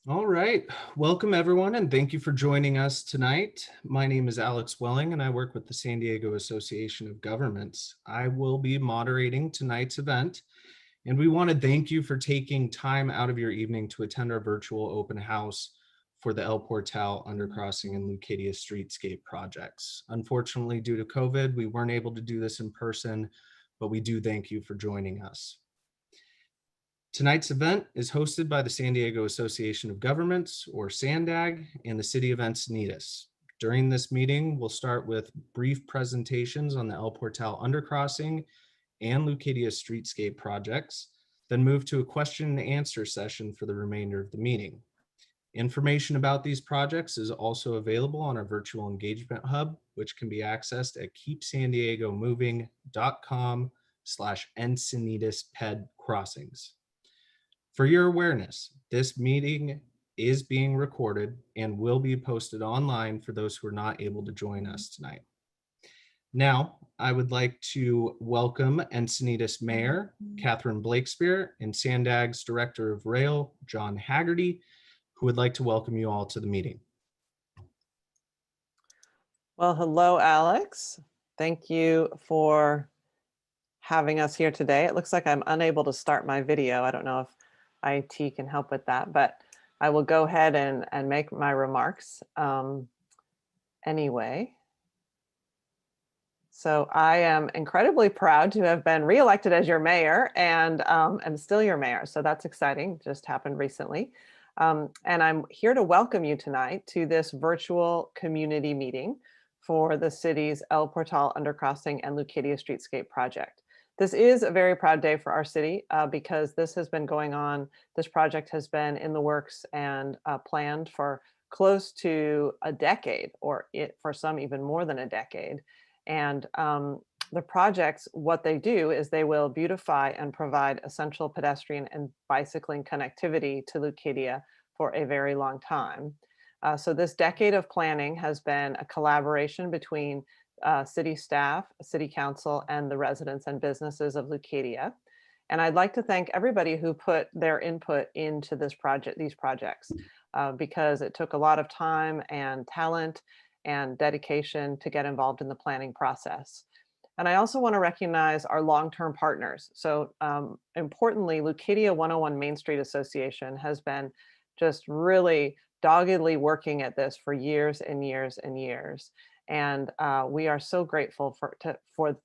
All right, welcome everyone, and thank you for joining us tonight. My name is Alex Welling, and I work with the San Diego Association of Governments. I will be moderating tonight's event, and we want to thank you for taking time out of your evening to attend our virtual open house for the El Portal, Undercrossing, and Leucadia Streetscape projects. Unfortunately, due to COVID, we weren't able to do this in person, but we do thank you for joining us. Tonight's event is hosted by the San Diego Association of Governments, or SANDAG, and the City of Encinitas. During this meeting, we'll start with brief presentations on the El Portal Undercrossing and Leucadia Streetscape projects, then move to a question and answer session for the remainder of the meeting. Information about these projects is also available on our virtual engagement hub, which can be accessed at keepsanDiegomoving.com/EncinitasPedCrossings. For your awareness, this meeting is being recorded and will be posted online for those who are not able to join us tonight. Now, I would like to welcome Encinitas Mayor Catherine Blakespear and SANDAG's Director of Rail, John Hagerty, who would like to welcome you all to the meeting. Well, hello, Alex. Thank you for having us here today. It looks like I'm unable to start my video. I don't know if IT can help with that, but I will go ahead and make my remarks anyway. So I am incredibly proud to have been reelected as your mayor, and I'm still your mayor. So that's exciting, just happened recently. And I'm here to welcome you tonight to this virtual community meeting for the city's El Portal Undercrossing and Leucadia Streetscape project. This is a very proud day for our city because this has been going on. This project has been in the works and planned for close to a decade, or for some even more than a decade. And the projects, what they do is they will beautify and provide essential pedestrian and bicycling connectivity to Leucadia for a very long time. So this decade of planning has been a collaboration between city staff, city council, and the residents and businesses of Leucadia. And I'd like to thank everybody who put their input into this project, these projects, because it took a lot of time and talent and dedication to get involved in the planning process. And I also want to recognize our long-term partners. So importantly, Leucadia 101 Main Street Association has been just really doggedly working at this for years and years and years. And we are so grateful for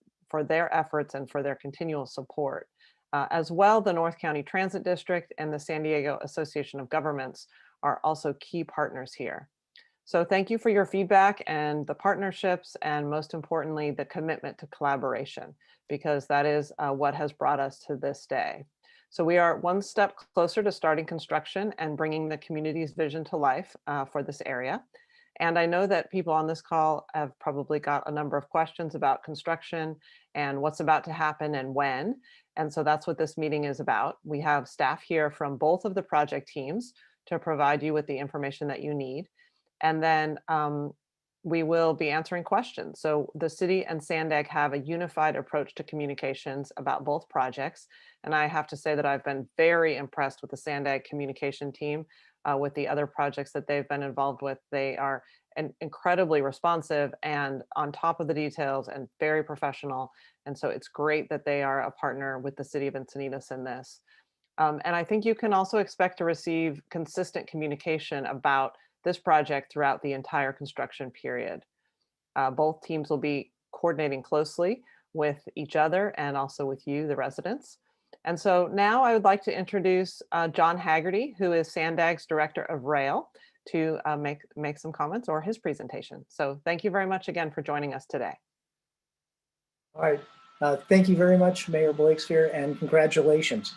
their efforts and for their continual support. As well, the North County Transit District and the San Diego Association of Governments are also key partners here. So thank you for your feedback and the partnerships, and most importantly, the commitment to collaboration, because that is what has brought us to this day. So we are one step closer to starting construction and bringing the community's vision to life for this area. And I know that people on this call have probably got a number of questions about construction and what's about to happen and when. And so that's what this meeting is about. We have staff here from both of the project teams to provide you with the information that you need. And then we will be answering questions. So the city and SANDAG have a unified approach to communications about both projects. And I have to say that I've been very impressed with the SANDAG communication team with the other projects that they've been involved with. They are incredibly responsive and on top of the details and very professional. And so it's great that they are a partner with the City of Encinitas in this. And I think you can also expect to receive consistent communication about this project throughout the entire construction period. Both teams will be coordinating closely with each other and also with you, the residents. And so now I would like to introduce John Hagerty, who is SANDAG's Director of Rail, to make some comments or his presentation. So thank you very much again for joining us today. All right, thank you very much, Mayor Blakespear, and congratulations.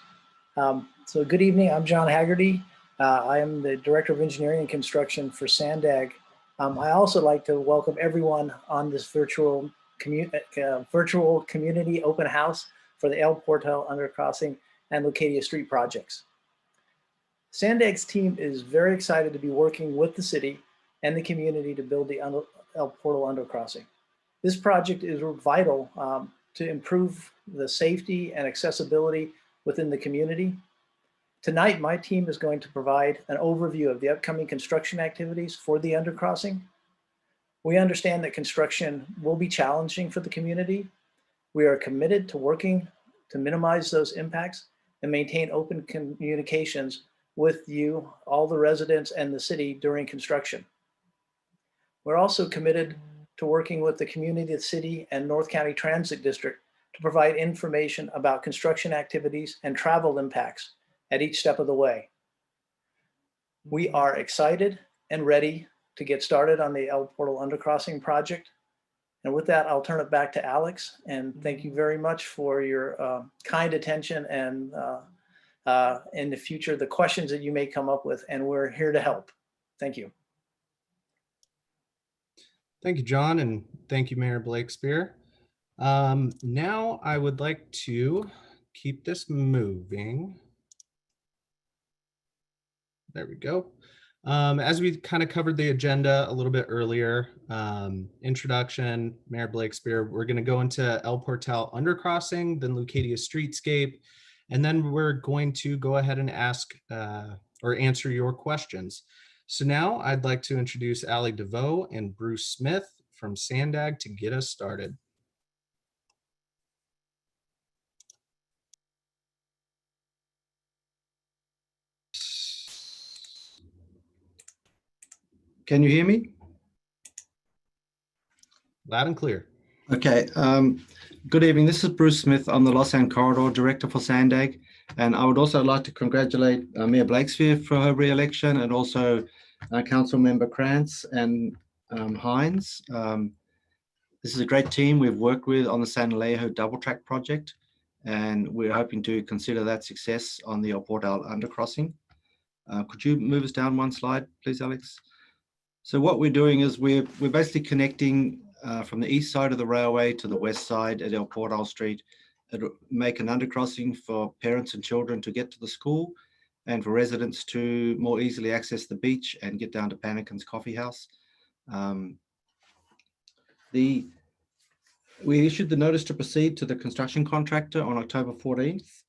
So good evening, I'm John Hagerty. I am the Director of Engineering and Construction for SANDAG. I also like to welcome everyone on this virtual community open house for the El Portal Undercrossing and Leucadia Street projects. SANDAG's team is very excited to be working with the city and the community to build the El Portal Undercrossing. This project is vital to improve the safety and accessibility within the community. Tonight, my team is going to provide an overview of the upcoming construction activities for the undercrossing. We understand that construction will be challenging for the community. We are committed to working to minimize those impacts and maintain open communications with you, all the residents and the city during construction. We're also committed to working with the community, the city, and North County Transit District to provide information about construction activities and travel impacts at each step of the way. We are excited and ready to get started on the El Portal Undercrossing project. And with that, I'll turn it back to Alex. And thank you very much for your kind attention and in the future, the questions that you may come up with, and we're here to help. Thank you. Thank you, John, and thank you, Mayor Blakespear. Now I would like to keep this moving. There we go. As we kind of covered the agenda a little bit earlier, introduction, Mayor Blakespear, we're going to go into El Portal Undercrossing, then Leucadia Streetscape, and then we're going to go ahead and ask or answer your questions. So now I'd like to introduce Ali DeVoe and Bruce Smith from SANDAG to get us started. Can you hear me? Loud and clear. Okay. Good evening. This is Bruce Smith. I'm the Los Angeles Corridor Director for SANDAG. And I would also like to congratulate Mayor Blakespear for her re-election, and also Council Member Krantz and Hines. This is a great team we've worked with on the San Alejo double track project, and we're hoping to consider that success on the El Portal Undercrossing. Could you move us down one slide, please, Alex? So what we're doing is we're basically connecting from the east side of the railway to the west side at El Portal Street. It'll make an undercrossing for parents and children to get to the school, and for residents to more easily access the beach and get down to Panikin's Coffee House. We issued the notice to proceed to the construction contractor on October 14th.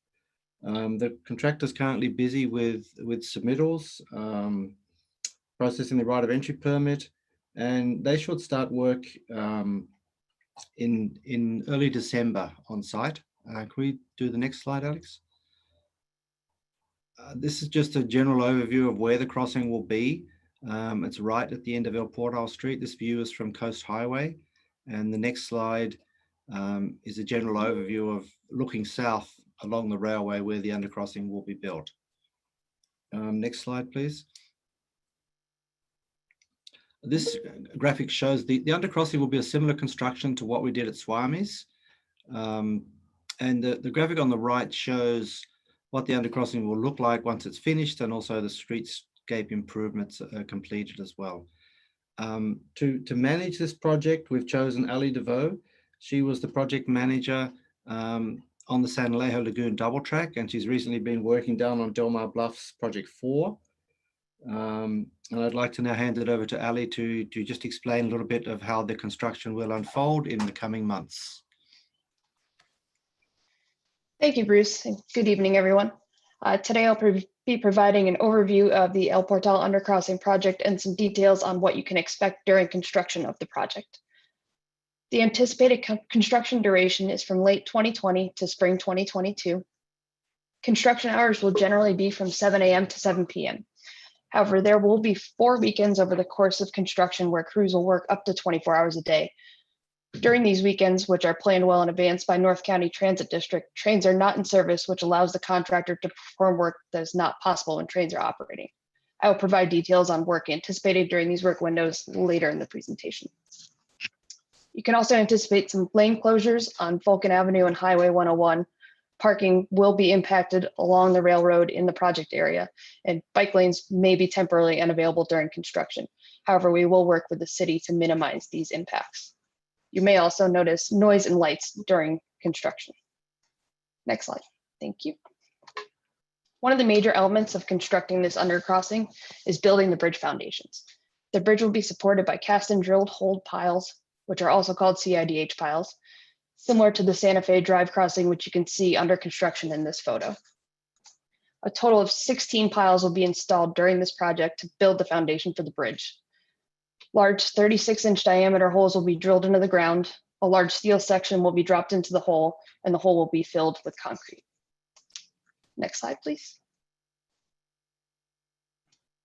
The contractor is currently busy with submittals, processing the right of entry permit, and they should start work in early December on site. Can we do the next slide, Alex? This is just a general overview of where the crossing will be. It's right at the end of El Portal Street. This view is from Coast Highway. And the next slide is a general overview of looking south along the railway where the undercrossing will be built. Next slide, please. This graphic shows the undercrossing will be a similar construction to what we did at Swami's. And the graphic on the right shows what the undercrossing will look like once it's finished, and also the streetscape improvements are completed as well. To manage this project, we've chosen Ali DeVoe. She was the project manager on the San Alejo Lagoon double track, and she's recently been working down on Del Mar Bluffs Project 4. And I'd like to now hand it over to Ali to just explain a little bit of how the construction will unfold in the coming months. Thank you, Bruce, and good evening, everyone. Today I'll be providing an overview of the El Portal Undercrossing project and some details on what you can expect during construction of the project. The anticipated construction duration is from late 2020 to spring 2022. Construction hours will generally be from 7 a.m. to 7 p.m. However, there will be 4 weekends over the course of construction where crews will work up to 24 hours a day. During these weekends, which are planned well in advance by North County Transit District, trains are not in service, which allows the contractor to perform work that is not possible when trains are operating. I will provide details on work anticipated during these work windows later in the presentation. You can also anticipate some lane closures on Vulcan Avenue and Highway 101. Parking will be impacted along the railroad in the project area, and bike lanes may be temporarily unavailable during construction. However, we will work with the city to minimize these impacts. You may also notice noise and lights during construction. Next slide. Thank you. One of the major elements of constructing this undercrossing is building the bridge foundations. The bridge will be supported by cast and drilled hold piles, which are also called CIDH piles, similar to the Santa Fe Drive crossing, which you can see under construction in this photo. A total of 16 piles will be installed during this project to build the foundation for the bridge. Large 36-inch diameter holes will be drilled into the ground. A large steel section will be dropped into the hole, and the hole will be filled with concrete. Next slide, please.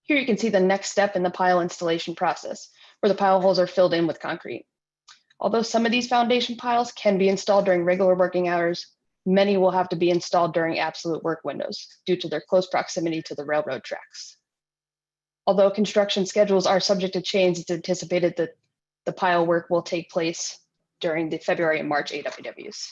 Here you can see the next step in the pile installation process, where the pile holes are filled in with concrete. Although some of these foundation piles can be installed during regular working hours, many will have to be installed during absolute work windows due to their close proximity to the railroad tracks. Although construction schedules are subject to change, it's anticipated that the pile work will take place during the February and March AWWs.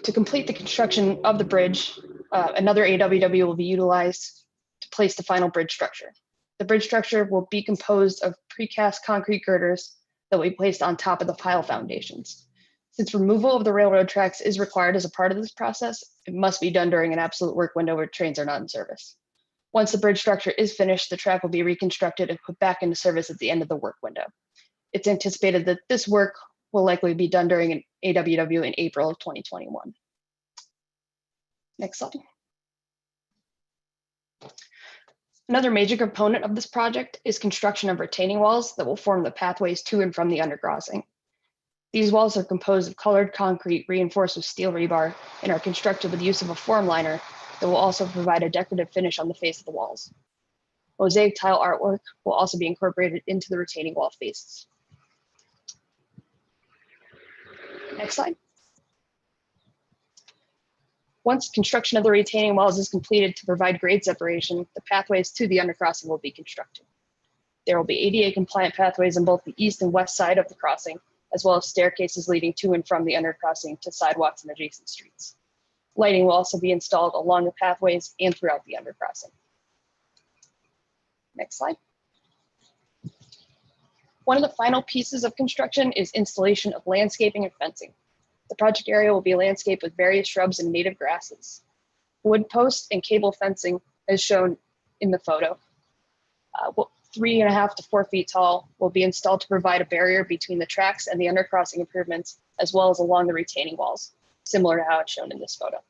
To complete the construction of the bridge, another AWW will be utilized to place the final bridge structure. The bridge structure will be composed of precast concrete girders that will be placed on top of the pile foundations. Since removal of the railroad tracks is required as a part of this process, it must be done during an absolute work window where trains are not in service. Once the bridge structure is finished, the track will be reconstructed and put back into service at the end of the work window. It's anticipated that this work will likely be done during an AWW in April of 2021. Next slide. Another major component of this project is construction of retaining walls that will form the pathways to and from the undercrossing. These walls are composed of colored concrete reinforced with steel rebar and are constructed with the use of a form liner that will also provide a decorative finish on the face of the walls. Mosaic tile artwork will also be incorporated into the retaining wall faces. Next slide. Once construction of the retaining walls is completed to provide grade separation, the pathways to the undercrossing will be constructed. There will be ADA compliant pathways on both the east and west side of the crossing, as well as staircases leading to and from the undercrossing to sidewalks and adjacent streets. Lighting will also be installed along the pathways and throughout the undercrossing. Next slide. One of the final pieces of construction is installation of landscaping and fencing. The project area will be landscaped with various shrubs and native grasses. Wood posts and cable fencing, as shown in the photo, 3.5 to 4 feet tall, will be installed to provide a barrier between the tracks and the undercrossing improvements, as well as along the retaining walls, similar to how it's shown in this photo.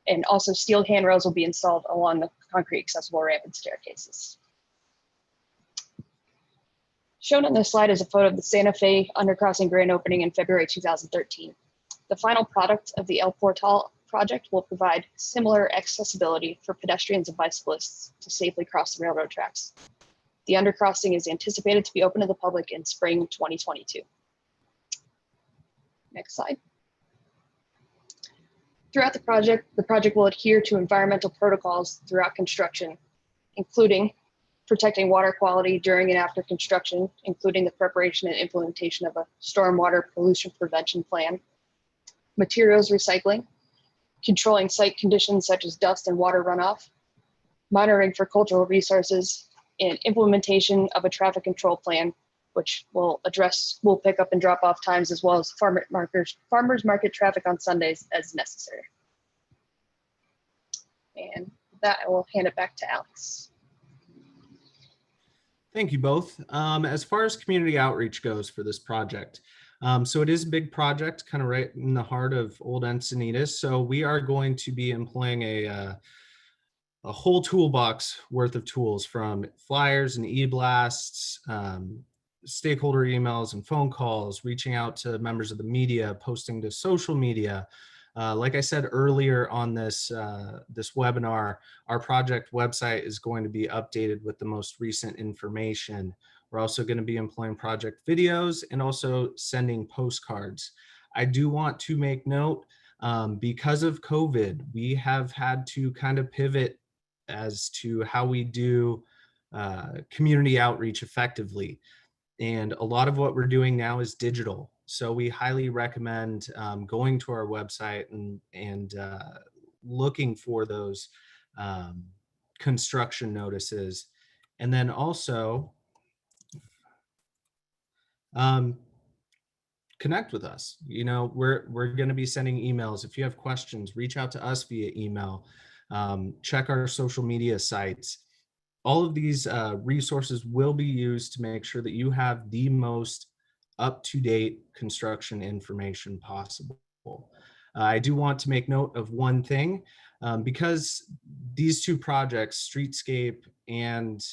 And also steel handrails will be installed along the concrete accessible ramp and staircases. Shown on this slide is a photo of the Santa Fe undercrossing grand opening in February 2013. The final product of the El Portal project will provide similar accessibility for pedestrians and bicyclists to safely cross the railroad tracks. The undercrossing is anticipated to be open to the public in spring 2022. Next slide. Throughout the project will adhere to environmental protocols throughout construction, including protecting water quality during and after construction, including the preparation and implementation of a stormwater pollution prevention plan, materials recycling, controlling site conditions such as dust and water runoff, monitoring for cultural resources, and implementation of a traffic control plan, which will address school pickup and drop off times, as well as farmers market traffic on Sundays as necessary. And with that, I will hand it back to Alex. Thank you both. As far as community outreach goes for this project, so it is a big project, kind of right in the heart of Old Encinitas. So we are going to be employing a whole toolbox worth of tools, from flyers and e-blasts, stakeholder emails and phone calls, reaching out to members of the media, posting to social media. Like I said earlier on this webinar, our project website is going to be updated with the most recent information. We're also going to be employing project videos and also sending postcards. I do want to make note, because of COVID, we have had to kind of pivot as to how we do community outreach effectively. And a lot of what we're doing now is digital. So we highly recommend going to our website and looking for those construction notices. And then also connect with us. You know, we're going to be sending emails. If you have questions, reach out to us via email. Check our social media sites. All of these resources will be used to make sure that you have the most up-to-date construction information possible. I do want to make note of one thing, because these two projects, Streetscape and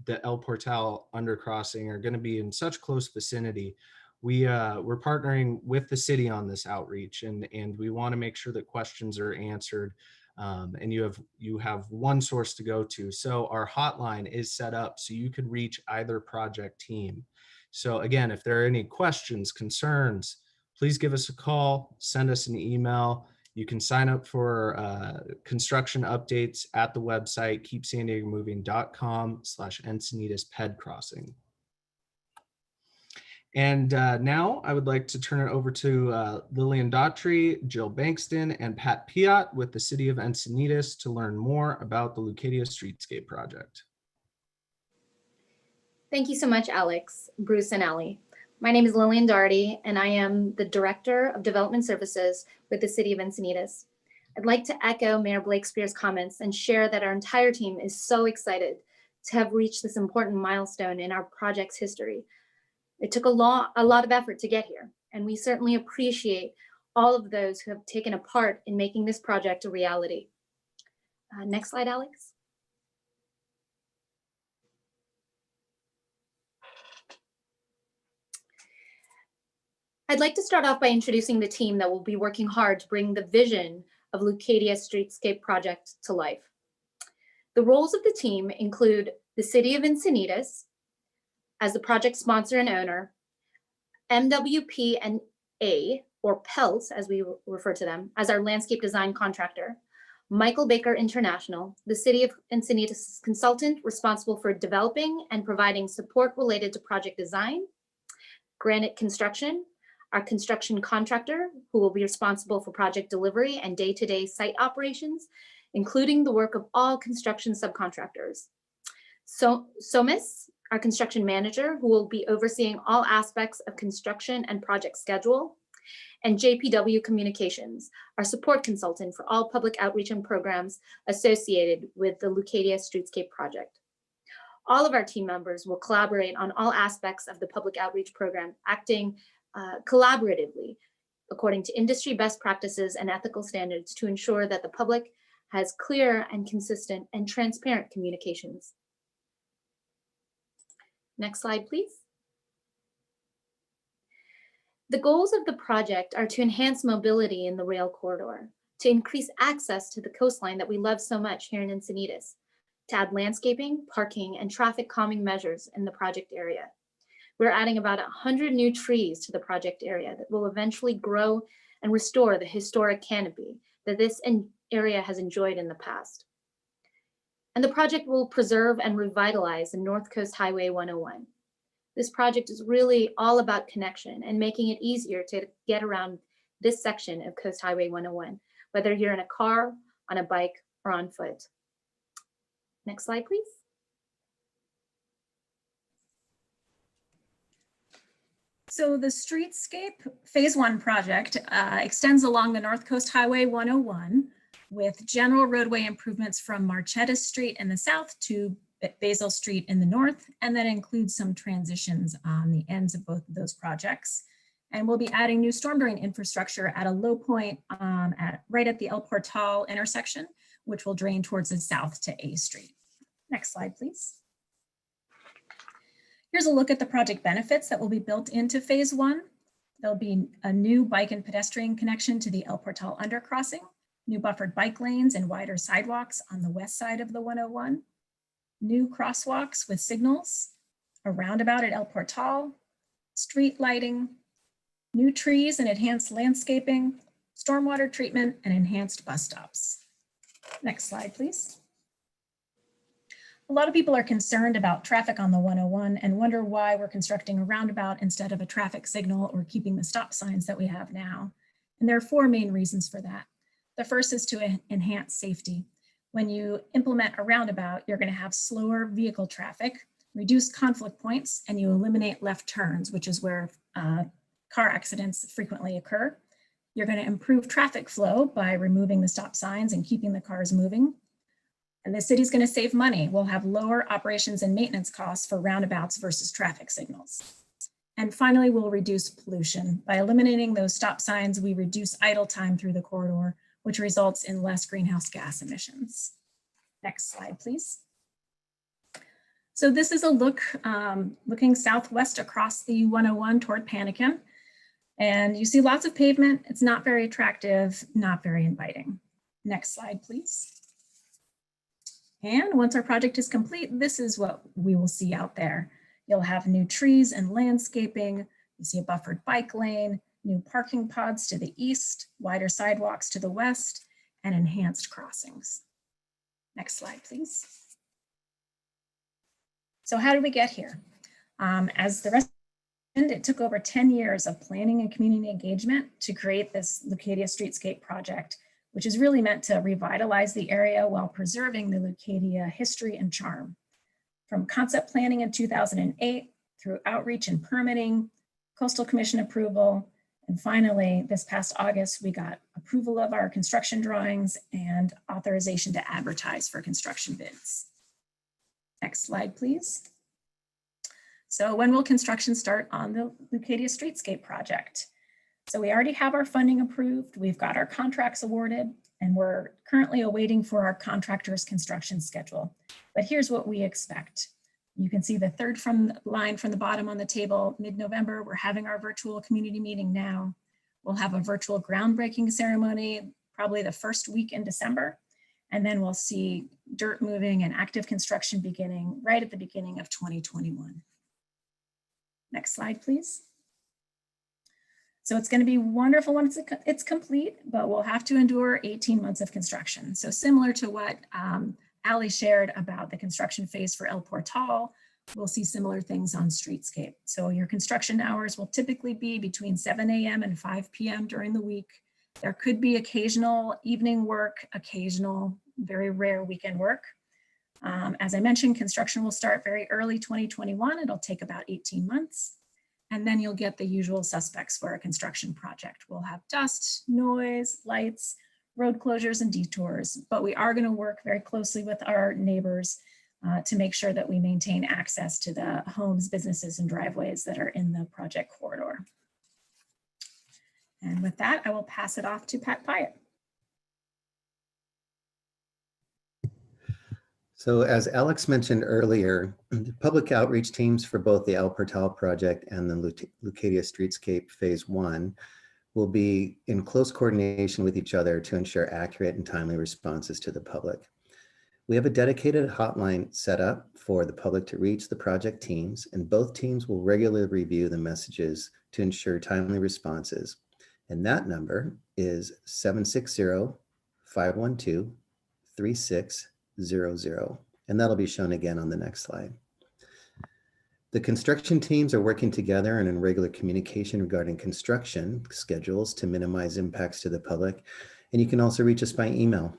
the El Portal Undercrossing, are going to be in such close vicinity. We're partnering with the city on this outreach, and we want to make sure that questions are answered, and you have one source to go to. So our hotline is set up so you could reach either project team. So again, if there are any questions, concerns, please give us a call, send us an email. You can sign up for construction updates at the website, keepsandiegomoving.com/Encinitas Ped Crossing. And now I would like to turn it over to Lillian Daughtry, Jill Bankston, and Pat Piat with the City of Encinitas to learn more about the Leucadia Streetscape project. Thank you so much, Alex, Bruce, and Allie. My name is Lillian Daughtry, and I am the Director of Development Services with the City of Encinitas. I'd like to echo Mayor Blakespeare's comments and share that our entire team is so excited to have reached this important milestone in our project's history. It took a lot of effort to get here, and we certainly appreciate all of those who have taken a part in making this project a reality. Next slide, Alex. I'd like to start off by introducing the team that will be working hard to bring the vision of Leucadia Streetscape project to life. The roles of the team include the City of Encinitas as the project sponsor and owner, MWP&A, or PELS as we refer to them, as our landscape design contractor, Michael Baker International, the City of Encinitas consultant responsible for developing and providing support related to project design, Granite Construction, our construction contractor, who will be responsible for project delivery and day-to-day site operations, including the work of all construction subcontractors. SOMIS, our construction manager, who will be overseeing all aspects of construction and project schedule, and JPW Communications, our support consultant for all public outreach and programs associated with the Leucadia Streetscape project. All of our team members will collaborate on all aspects of the public outreach program, acting collaboratively according to industry best practices and ethical standards to ensure that the public has clear and consistent and transparent communications. Next slide, please. The goals of the project are to enhance mobility in the rail corridor, to increase access to the coastline that we love so much here in Encinitas, to add landscaping, parking, and traffic calming measures in the project area. We're adding about 100 new trees to the project area that will eventually grow and restore the historic canopy that this area has enjoyed in the past. And the project will preserve and revitalize the North Coast Highway 101. This project is really all about connection and making it easier to get around this section of Coast Highway 101, whether you're in a car, on a bike, or on foot. Next slide, please. So the Streetscape Phase One project extends along the North Coast Highway 101 with general roadway improvements from Marchetta Street in the south to Basil Street in the north, and that includes some transitions on the ends of both of those projects. And we'll be adding new storm drain infrastructure at a low point right at the El Portal intersection, which will drain towards the south to A Street. Next slide, please. Here's a look at the project benefits that will be built into Phase One. There'll be a new bike and pedestrian connection to the El Portal undercrossing, new buffered bike lanes and wider sidewalks on the west side of the 101, new crosswalks with signals, a roundabout at El Portal, street lighting, new trees and enhanced landscaping, stormwater treatment, and enhanced bus stops. Next slide, please. A lot of people are concerned about traffic on the 101 and wonder why we're constructing a roundabout instead of a traffic signal or keeping the stop signs that we have now. And there are four main reasons for that. The first is to enhance safety. When you implement a roundabout, you're going to have slower vehicle traffic, reduce conflict points, and you eliminate left turns, which is where car accidents frequently occur. You're going to improve traffic flow by removing the stop signs and keeping the cars moving. And the city's going to save money. We'll have lower operations and maintenance costs for roundabouts versus traffic signals. And finally, we'll reduce pollution. By eliminating those stop signs, we reduce idle time through the corridor, which results in less greenhouse gas emissions. Next slide, please. So this is a look looking southwest across the 101 toward Panican. And you see lots of pavement. It's not very attractive, not very inviting. Next slide, please. And once our project is complete, this is what we will see out there. You'll have new trees and landscaping. You see a buffered bike lane, new parking pods to the east, wider sidewalks to the west, and enhanced crossings. Next slide, please. So how did we get here? As the rest mentioned, it took over 10 years of planning and community engagement to create this Leucadia Streetscape project, which is really meant to revitalize the area while preserving the Leucadia history and charm. From concept planning in 2008 through outreach and permitting, Coastal Commission approval, and finally, this past August, we got approval of our construction drawings and authorization to advertise for construction bids. Next slide, please. So when will construction start on the Leucadia Streetscape project? So we already have our funding approved, we've got our contracts awarded, and we're currently awaiting for our contractor's construction schedule. But here's what we expect. You can see the third line from the bottom on the table, mid-November. We're having our virtual community meeting now. We'll have a virtual groundbreaking ceremony, probably the first week in December. And then we'll see dirt moving and active construction beginning right at the beginning of 2021. Next slide, please. So it's going to be wonderful once it's complete, but we'll have to endure 18 months of construction. So similar to what Ali shared about the construction phase for El Portal, we'll see similar things on Streetscape. So your construction hours will typically be between 7 a.m. and 5 p.m. during the week. There could be occasional evening work, occasional, very rare weekend work. As I mentioned, construction will start very early 2021. It'll take about 18 months. And then you'll get the usual suspects for a construction project. We'll have dust, noise, lights, road closures, and detours. But we are going to work very closely with our neighbors to make sure that we maintain access to the homes, businesses, and driveways that are in the project corridor. And with that, I will pass it off to Pat Pyatt. So as Alex mentioned earlier, the public outreach teams for both the El Portal project and the Leucadia Streetscape Phase One will be in close coordination with each other to ensure accurate and timely responses to the public. We have a dedicated hotline set up for the public to reach the project teams, and both teams will regularly review the messages to ensure timely responses. And that number is 760-512-3600. And that'll be shown again on the next slide. The construction teams are working together and in regular communication regarding construction schedules to minimize impacts to the public. And you can also reach us by email.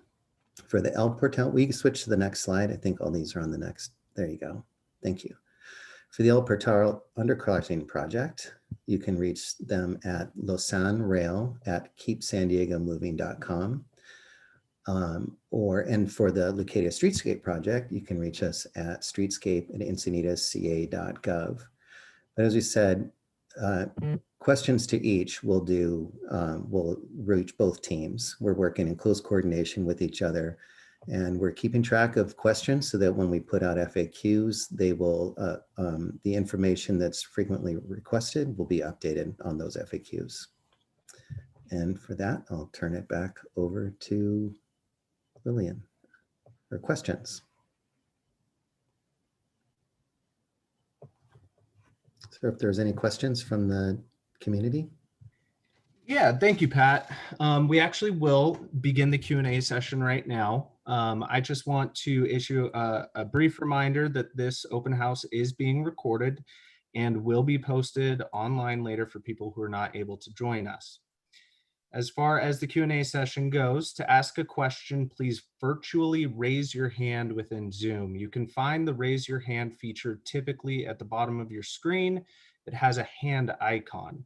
For the El Portal, we switch to the next slide. I think all these are on the next. There you go. Thank you. For the El Portal Undercrossing project, you can reach them at losanrail@keepsandiegomoving.com. And for the Leucadia Streetscape project, you can reach us at streetscape@encinitasca.gov. But as we said, questions to each will reach both teams. We're working in close coordination with each other, and we're keeping track of questions so that when we put out FAQs, they will, the information that's frequently requested will be updated on those FAQs. And for that, I'll turn it back over to Lillian for questions. So if there's any questions from the community. Yeah, thank you, Pat. We actually will begin the Q&A session right now. I just want to issue a brief reminder that this open house is being recorded and will be posted online later for people who are not able to join us. As far as the Q&A session goes, to ask a question, please virtually raise your hand within Zoom. You can find the raise your hand feature typically at the bottom of your screen. It has a hand icon.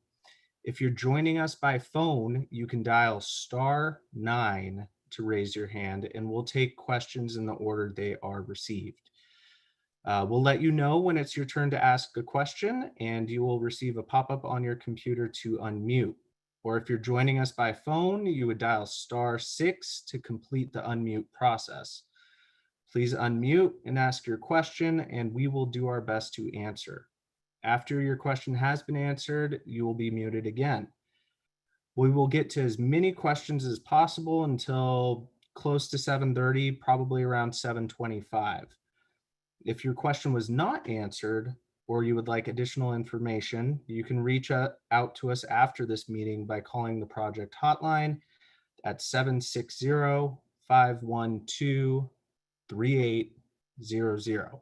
If you're joining us by phone, you can dial *9 to raise your hand, and we'll take questions in the order they are received. We'll let you know when it's your turn to ask a question, and you will receive a pop-up on your computer to unmute. Or if you're joining us by phone, you would dial *6 to complete the unmute process. Please unmute and ask your question, and we will do our best to answer. After your question has been answered, you will be muted again. We will get to as many questions as possible until close to 7:30, probably around 7:25. If your question was not answered or you would like additional information, you can reach out to us after this meeting by calling the project hotline at 760-512-3800.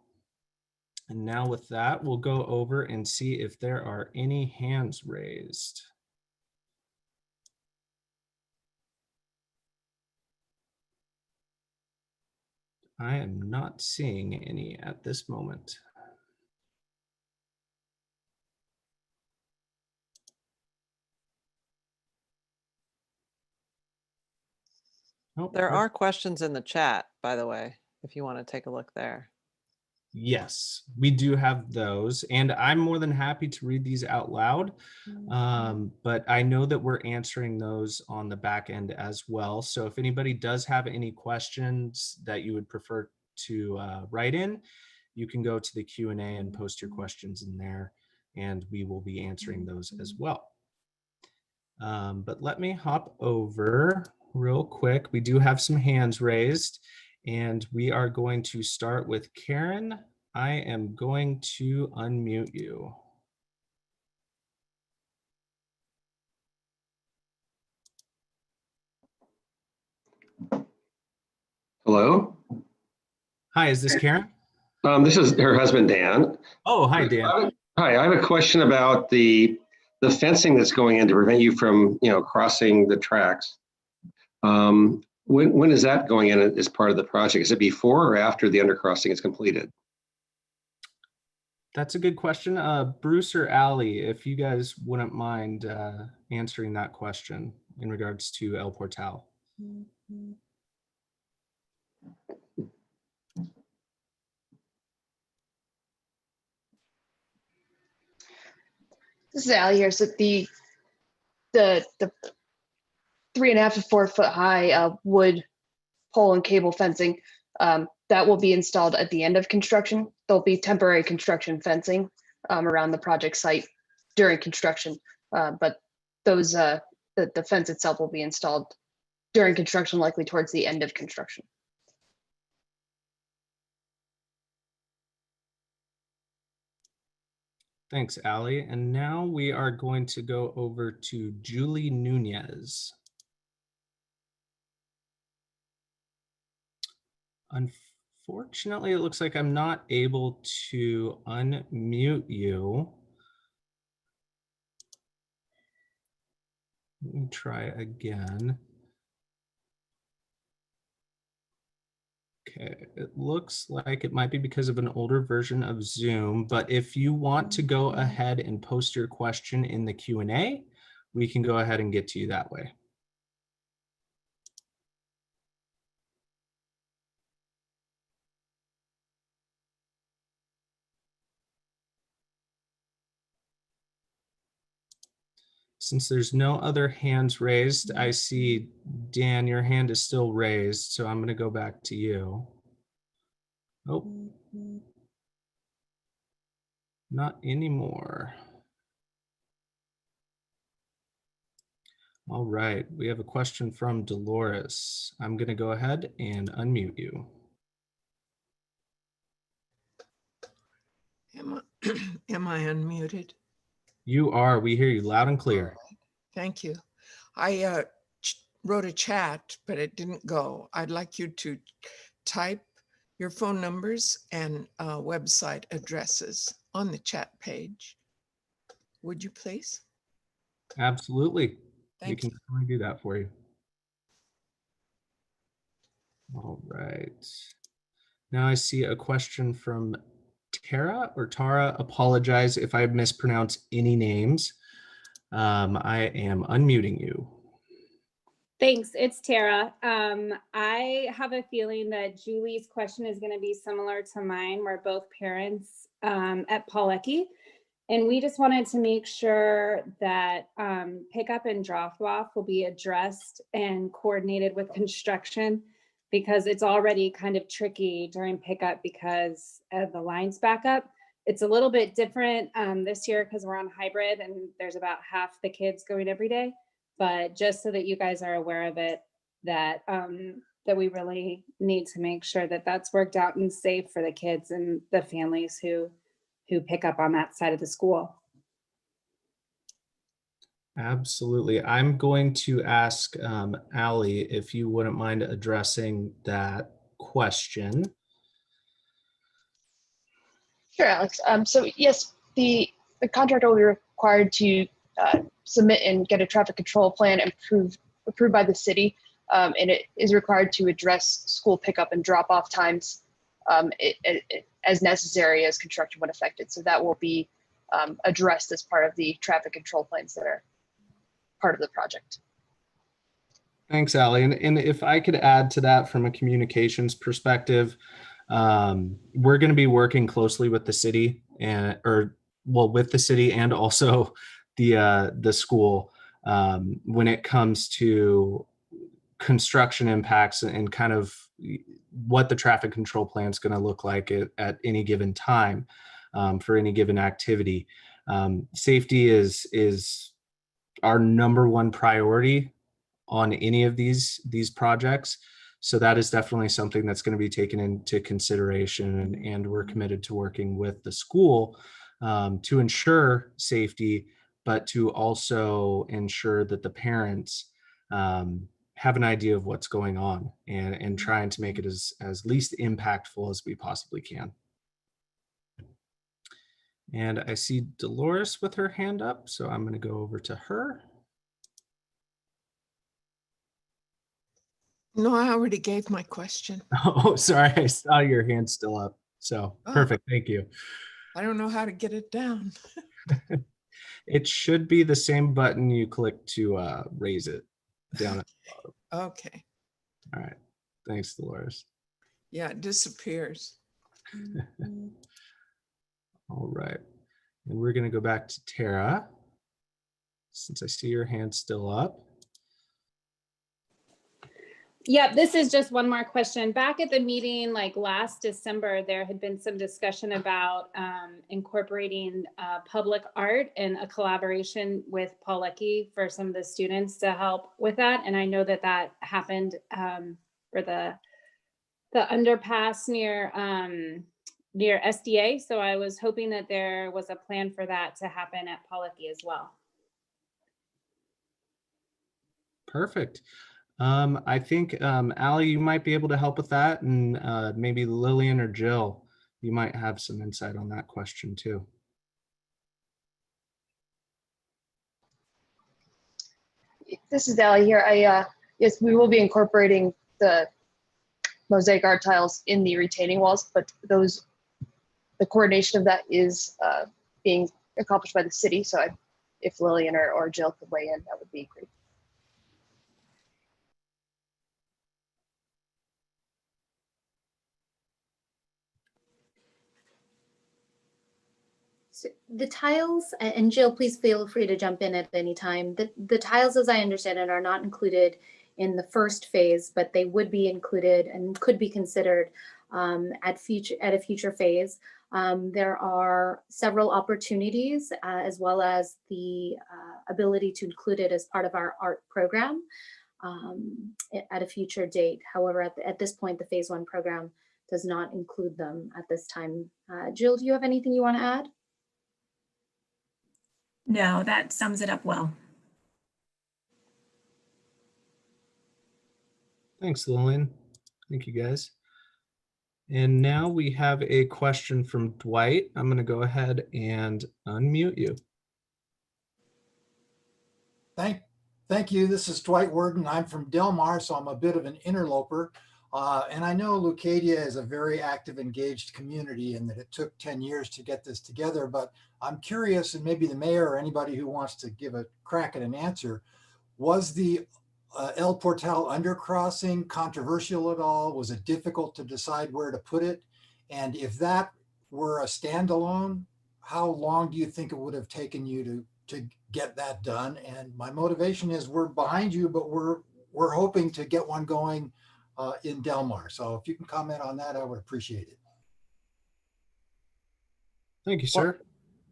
And now with that, we'll go over and see if there are any hands raised. I am not seeing any at this moment. Nope. There are questions in the chat, by the way, if you want to take a look there. Yes, we do have those, and I'm more than happy to read these out loud, but I know that we're answering those on the back end as well. So if anybody does have any questions that you would prefer to write in, you can go to the Q&A and post your questions in there, and we will be answering those as well. But let me hop over real quick. We do have some hands raised. And we are going to start with Karen. I am going to unmute you. Hello. Hi, is this Karen? This is her husband, Dan. Oh, hi, Dan. Hi, I have a question about the fencing that's going in to prevent you from, crossing the tracks. When is that going in as part of the project? Is it before or after the undercrossing is completed? That's a good question. Bruce or Allie, if you guys wouldn't mind answering that question in regards to El Portal. This is Allie here. So the 3.5 to 4 foot high wood pole and cable fencing that will be installed at the end of construction. There'll be temporary construction fencing around the project site during construction, but those the fence itself will be installed during construction, likely towards the end of construction. Thanks, Allie. And now we are going to go over to Julie Nunez. Unfortunately, it looks like I'm not able to unmute you. Let me try again. Okay, it looks like it might be because of an older version of Zoom, but if you want to go ahead and post your question in the Q&A, we can go ahead and get to you that way. Since there's no other hands raised, I see, Dan, your hand is still raised, so I'm going to go back to you. Oh, not anymore. All right, we have a question from Dolores. I'm going to go ahead and unmute you. Am I unmuted? You are. We hear you loud and clear. Right. Thank you. I wrote a chat, but it didn't go. I'd like you to type your phone numbers and website addresses on the chat page. Would you please? Absolutely. We Thank can you. definitely do that for you. All right. Now I see a question from Tara or Tara. Apologize if I mispronounce any names. I am unmuting you. Thanks, it's Tara. I have a feeling that Julie's question is going to be similar to mine. We're both parents at Pawlecki, and we just wanted to make sure that pickup and drop off will be addressed and coordinated with construction, because it's already kind of tricky during pickup because of the lines back up. It's a little bit different this year because we're on hybrid and there's about half the kids going every day. But just so that you guys are aware of it, that that we really need to make sure that that's worked out and safe for the kids and the families who pick up on that side of the school. Absolutely. I'm going to ask Allie if you wouldn't mind addressing that question. Sure, Alex. So yes, the contractor will be required to submit and get a traffic control plan approved by the city, and it is required to address school pickup and drop off times as necessary as construction would affect it. So that will be addressed as part of the traffic control plans that are part of the project. Thanks, Allie. And if I could add to that from a communications perspective, we're going to be working closely with the city with the city and also the school when it comes to construction impacts and kind of what the traffic control plan is going to look like at any given time for any given activity. Safety is our number one priority on any of these projects. So that is definitely something that's going to be taken into consideration, and we're committed to working with the school to ensure safety, but to also ensure that the parents have an idea of what's going on and trying to make it as least impactful as we possibly can. And I see Dolores with her hand up, so I'm going to go over to her. No, I already gave my question. Oh, sorry, I saw your hand still up. So perfect, thank you. I don't know how to get it down. It should be the same button you click to raise it down at the bottom. Okay. All right. Thanks, Dolores. Yeah, it disappears. All right. And we're going to go back to Tara, since I see your hand still up. Yep, this is just one more question. Back at the meeting, like last December, there had been some discussion about incorporating public art and a collaboration with Pawlecki for some of the students to help with that. And I know that that happened for the underpass near SDA. So I was hoping that there was a plan for that to happen at Pawlecki as well. Perfect. I think, Allie, you might be able to help with that, and maybe Lillian or Jill, you might have some insight on that question too. This is Allie here. Yes, we will be incorporating the mosaic art tiles in the retaining walls, but the coordination of that is being accomplished by the city. So if Lillian or Jill could weigh in, that would be great. So the tiles, and Jill, please feel free to jump in at any time. The tiles, as I understand it, are not included in the first phase, but they would be included and could be considered at a future phase. There are several opportunities as well as the ability to include it as part of our art program at a future date. However, at this point, the phase one program does not include them at this time. Jill, do you have anything you want to add? No, that sums it up well. Thanks, Lillian. Thank you, guys. And now we have a question from Dwight. I'm going to go ahead and unmute you. Thank you. This is Dwight Worden. I'm from Del Mar, so I'm a bit of an interloper. And I know Leucadia is a very active, engaged community and that it took 10 years to get this together. But I'm curious, and maybe the mayor or anybody who wants to give a crack at an answer, was the El Portal undercrossing controversial at all? Was it difficult to decide where to put it? And if that were a standalone, how long do you think it would have taken you to get that done? And my motivation is we're behind you, but we're hoping to get one going in Del Mar. So if you can comment on that, I would appreciate it. Thank you, sir.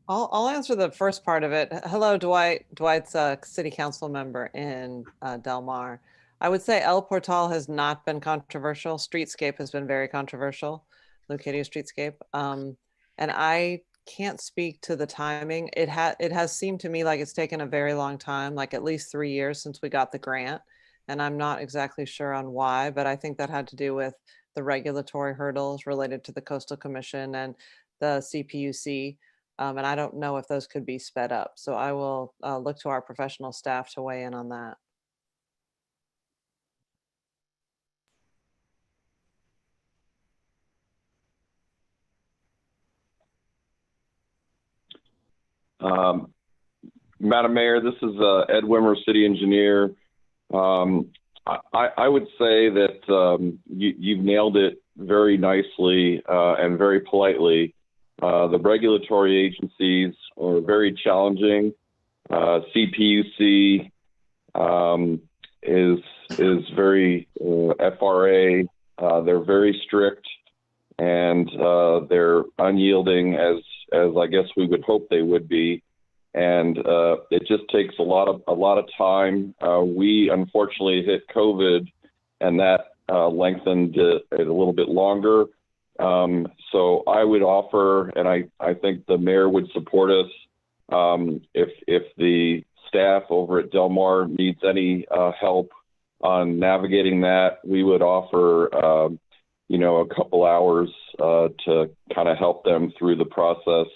I'll answer the first part of it. Hello, Dwight. Dwight's a city council member in Del Mar. I would say El Portal has not been controversial. Streetscape has been very controversial, Leucadia Streetscape. And I can't speak to the timing. It has seemed to me like it's taken a very long time, like at least 3 years since we got the grant. And I'm not exactly sure on why, but I think that had to do with the regulatory hurdles related to the Coastal Commission and the CPUC. And I don't know if those could be sped up. So I will look to our professional staff to weigh in on that. Madam Mayor, this is Ed Wimmer, City Engineer. I would say that you've nailed it very nicely and very politely. The regulatory agencies are very challenging. CPUC is very FRA. They're very strict, and they're unyielding as I guess we would hope they would be. And it just takes a lot of time. We unfortunately hit COVID, and that lengthened it a little bit longer. So I would offer, and I think the mayor would support us, if the staff over at Del Mar needs any help on navigating that, we would offer, a couple hours to kind of help them through the process.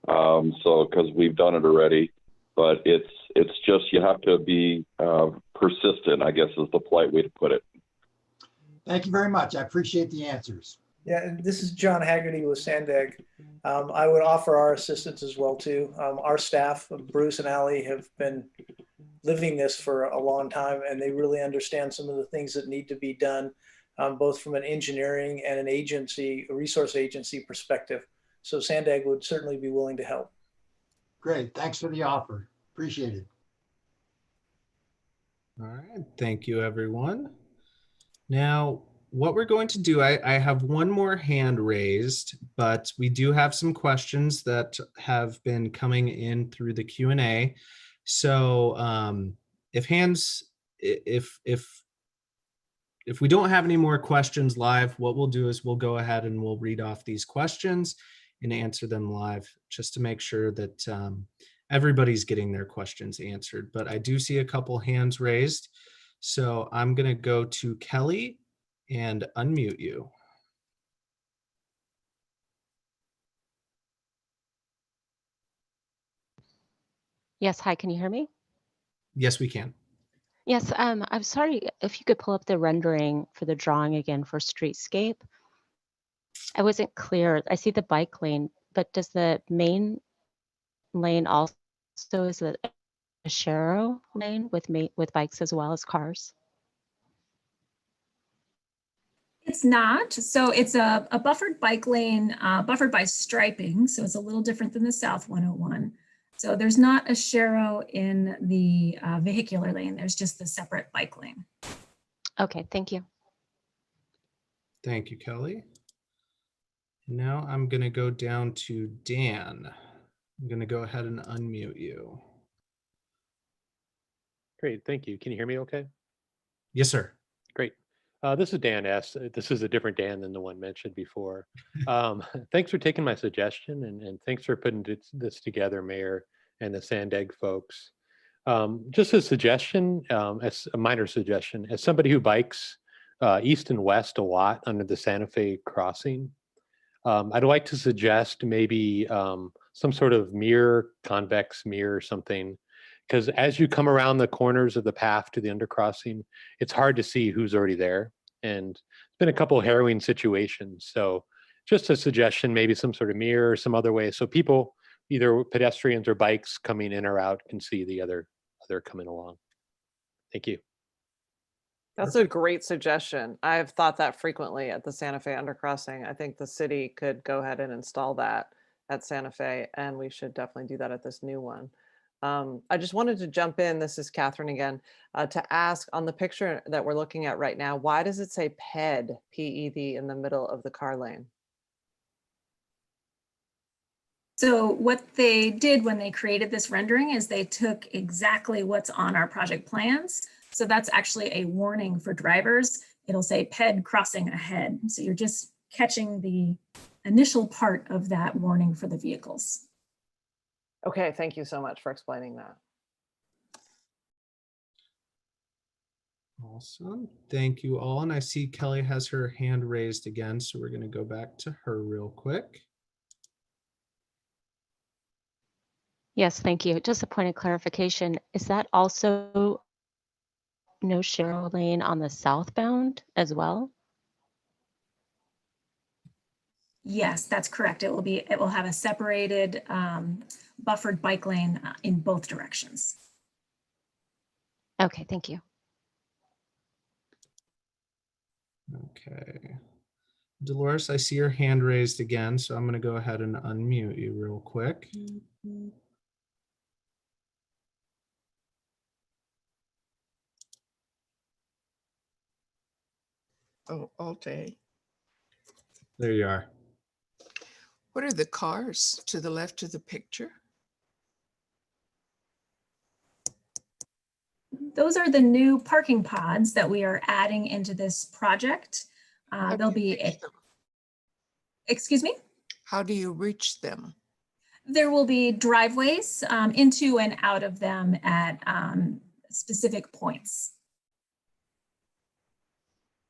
Because we've done it already, but it's just, you have to be persistent, I guess is the polite way to put it. Thank you very much. I appreciate the answers. Yeah, and this is John Hagerty with SANDAG. I would offer our assistance as well too. Our staff, Bruce and Allie, have been living this for a long time, and they really understand some of the things that need to be done, both from an engineering and an agency, a resource agency perspective. So SANDAG would certainly be willing to help. Great. Thanks for the offer. Appreciate it. All right. Thank you, everyone. Now, what we're going to do, I have one more hand raised, but we do have some questions that have been coming in through the Q&A. So if we don't have any more questions live, what we'll do is we'll go ahead and we'll read off these questions and answer them live, just to make sure that everybody's getting their questions answered. But I do see a couple hands raised. So I'm gonna go to Kelly and unmute you. Yes, hi, can you hear me? Yes, we can. Yes, I'm sorry if you could pull up the rendering for the drawing again for Streetscape. I wasn't clear. I see the bike lane, but does the main lane also, is it a Shero lane with bikes as well as cars? It's not. So it's a buffered bike lane, buffered by striping. So it's a little different than the South 101. So there's not a Shero in the vehicular lane. There's just the separate bike lane. Okay, thank you. Thank you, Kelly. Now I'm going to go down to Dan. I'm going to go ahead and unmute you. Great, thank you. Can you hear me okay? Yes, sir. Great. This is Dan S. This is a different Dan than the one mentioned before. Thanks for taking my suggestion, and thanks for putting this together, Mayor, and the SANDAG folks. Just a suggestion, as a minor suggestion, as somebody who bikes east and west a lot under the Santa Fe crossing, I'd like to suggest maybe some sort of mirror, convex mirror or something, because as you come around the corners of the path to the undercrossing, it's hard to see who's already there. And it's been a couple of harrowing situations. So just a suggestion, maybe some sort of mirror or some other way, so people, either pedestrians or bikes coming in or out, can see the other coming along. Thank you. That's a great suggestion. I've thought that frequently at the Santa Fe undercrossing. I think the city could go ahead and install that at Santa Fe, and we should definitely do that at this new one. I just wanted to jump in, this is Catherine again, to ask on the picture that we're looking at right now, why does it say PED, P-E-D, in the middle of the car lane? So what they did when they created this rendering is they took exactly what's on our project plans. So that's actually a warning for drivers. It'll say PED crossing ahead. So you're just catching the initial part of that warning for the vehicles. Okay, thank you so much for explaining that. Awesome. Thank you all. And I see Kelly has her hand raised again, so we're going to go back to her real quick. Yes, thank you. Just a point of clarification. Is that also no share lane on the southbound as well? Yes, that's correct. It will have a separated buffered bike lane in both directions. Okay, thank you. Okay. Dolores, I see your hand raised again, so I'm going to go ahead and unmute you real quick. Oh, Alt-A. There you are. What are the cars to the left of the picture? Those are the new parking pods that we are adding into this project. There'll be excuse me? How do you reach them? There will be driveways into and out of them at specific points.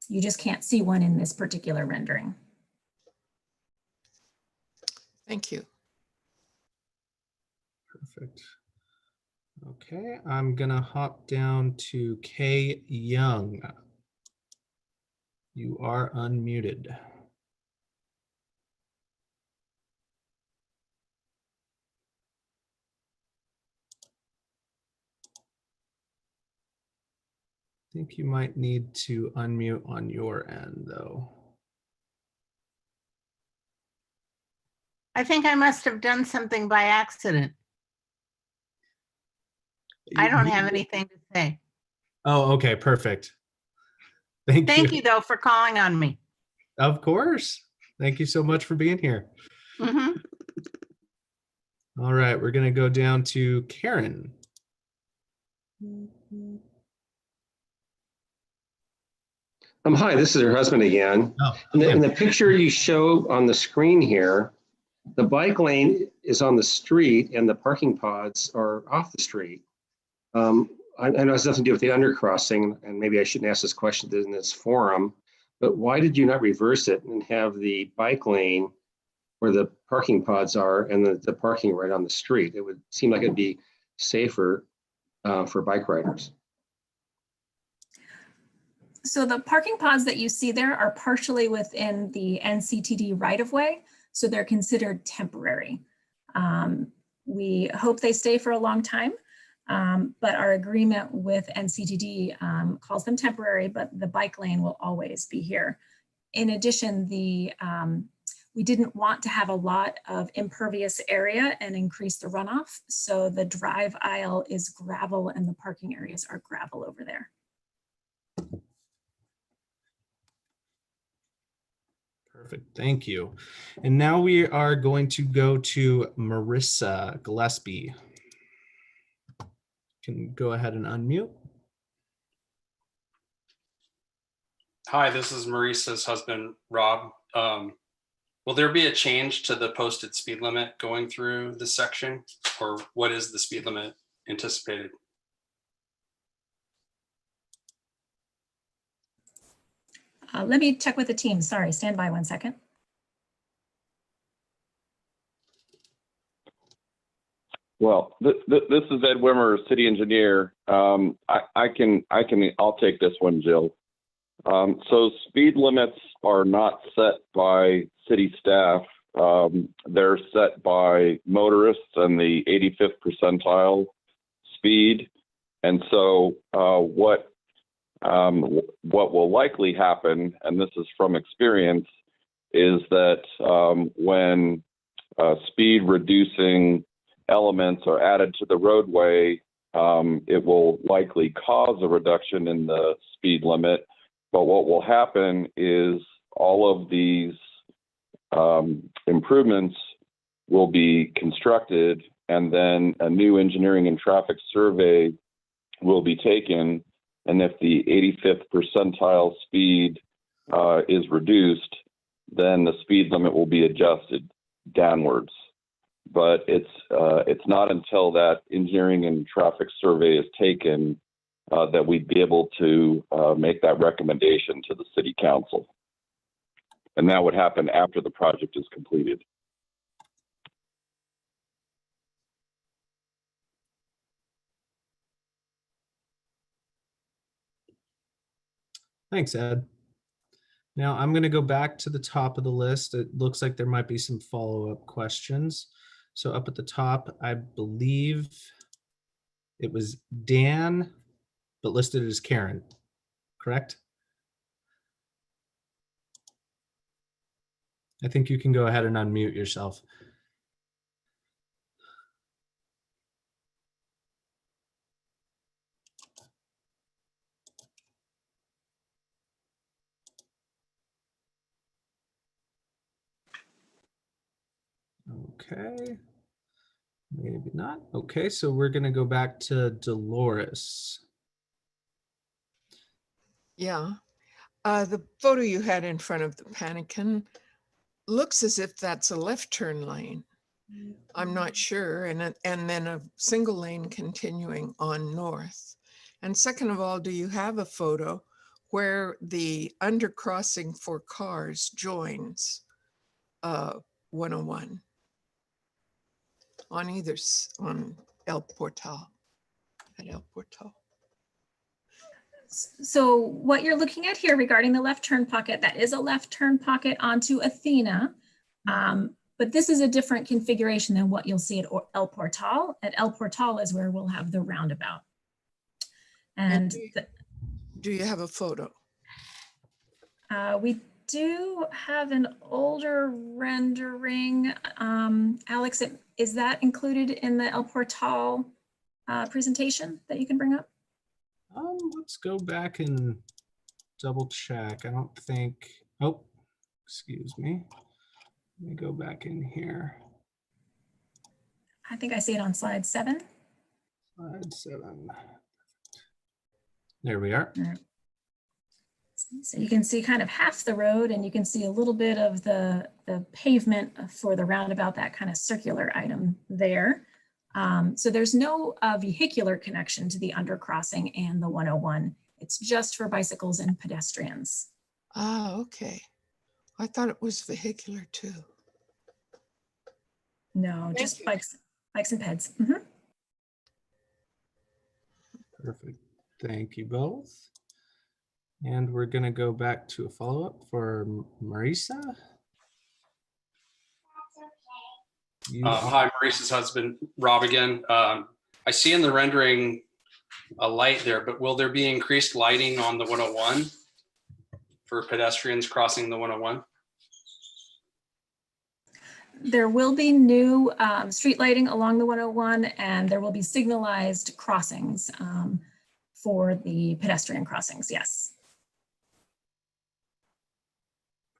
You just can't see one in this particular rendering. Thank you. Perfect. Okay, I'm gonna hop down to Kay Young. You are unmuted. I think you might need to unmute on your end though. I think I must have done something by accident. I don't have anything to say. Oh, okay, perfect. Thank you though for calling on me. Of course. Thank you so much for being here. Mm-hmm. All right, we're gonna go down to Karen. Hi, this is her husband again. Oh, in the picture you show on the screen here, the bike lane is on the street and the parking pods are off the street. I know it has nothing to do with the undercrossing, and maybe I shouldn't ask this question in this forum, but why did you not reverse it and have the bike lane where the parking pods are and the parking right on the street? It would seem like it'd be safer for bike riders. So the parking pods that you see there are partially within the NCTD right-of-way, so they're considered temporary. We hope they stay for a long time, but our agreement with NCTD calls them temporary, but the bike lane will always be here. In addition, we didn't want to have a lot of impervious area and increase the runoff, so the drive aisle is gravel and the parking areas are gravel over there. Perfect, thank you. And now we are going to go to Marissa Gillespie. Can go ahead and unmute. Hi, this is Marissa's husband, Rob. Will there be a change to the posted speed limit going through this section, or what is the speed limit anticipated? Let me check with the team. Sorry, stand by 1 second. Well, this is Ed Wimmer, city engineer. I'll take this one, Jill. So speed limits are not set by city staff. They're set by motorists and the 85th percentile speed. And so what What will likely happen, and this is from experience, is that when speed reducing elements are added to the roadway, it will likely cause a reduction in the speed limit. But what will happen is all of these improvements will be constructed, and then a new engineering and traffic survey will be taken. And if the 85th percentile speed is reduced, then the speed limit will be adjusted downwards. But it's not until that engineering and traffic survey is taken that we'd be able to make that recommendation to the city council. And that would happen after the project is completed. Thanks, Ed. Now I'm going to go back to the top of the list. It looks like there might be some follow-up questions. So up at the top, I believe it was Dan, but listed as Karen, correct? I think you can go ahead and unmute yourself. Okay, maybe not. Okay, so we're going to go back to Dolores. Yeah. The photo you had in front of the pannequin looks as if that's a left turn lane. I'm not sure. And then a single lane continuing on north. And second of all, do you have a photo where the undercrossing for cars joins 101 on on El Portal, at El Portal? So what you're looking at here regarding the left turn pocket, that is a left turn pocket onto Athena. But this is a different configuration than what you'll see at El Portal. At El Portal is where we'll have the roundabout. And do you have a photo? We do have an older rendering. Alex, is that included in the El Portal presentation that you can bring up? Let's go back and double check. I don't think, oh, excuse me. Let me go back in here. I think I see it on slide 7. Slide 7. There we are. So you can see kind of half the road, and you can see a little bit of the pavement for the roundabout, that kind of circular item there. So there's no vehicular connection to the undercrossing and the 101. It's just for bicycles and pedestrians. Ah, okay. I thought it was vehicular too. No, just bikes and peds. Perfect. Thank you both. And we're going to go back to a follow-up for Marisa. Hi, Maurice's husband, Rob again. I see in the rendering a light there, but will there be increased lighting on the 101 for pedestrians crossing the 101? There will be new street lighting along the 101, and there will be signalized crossings for the pedestrian crossings, yes.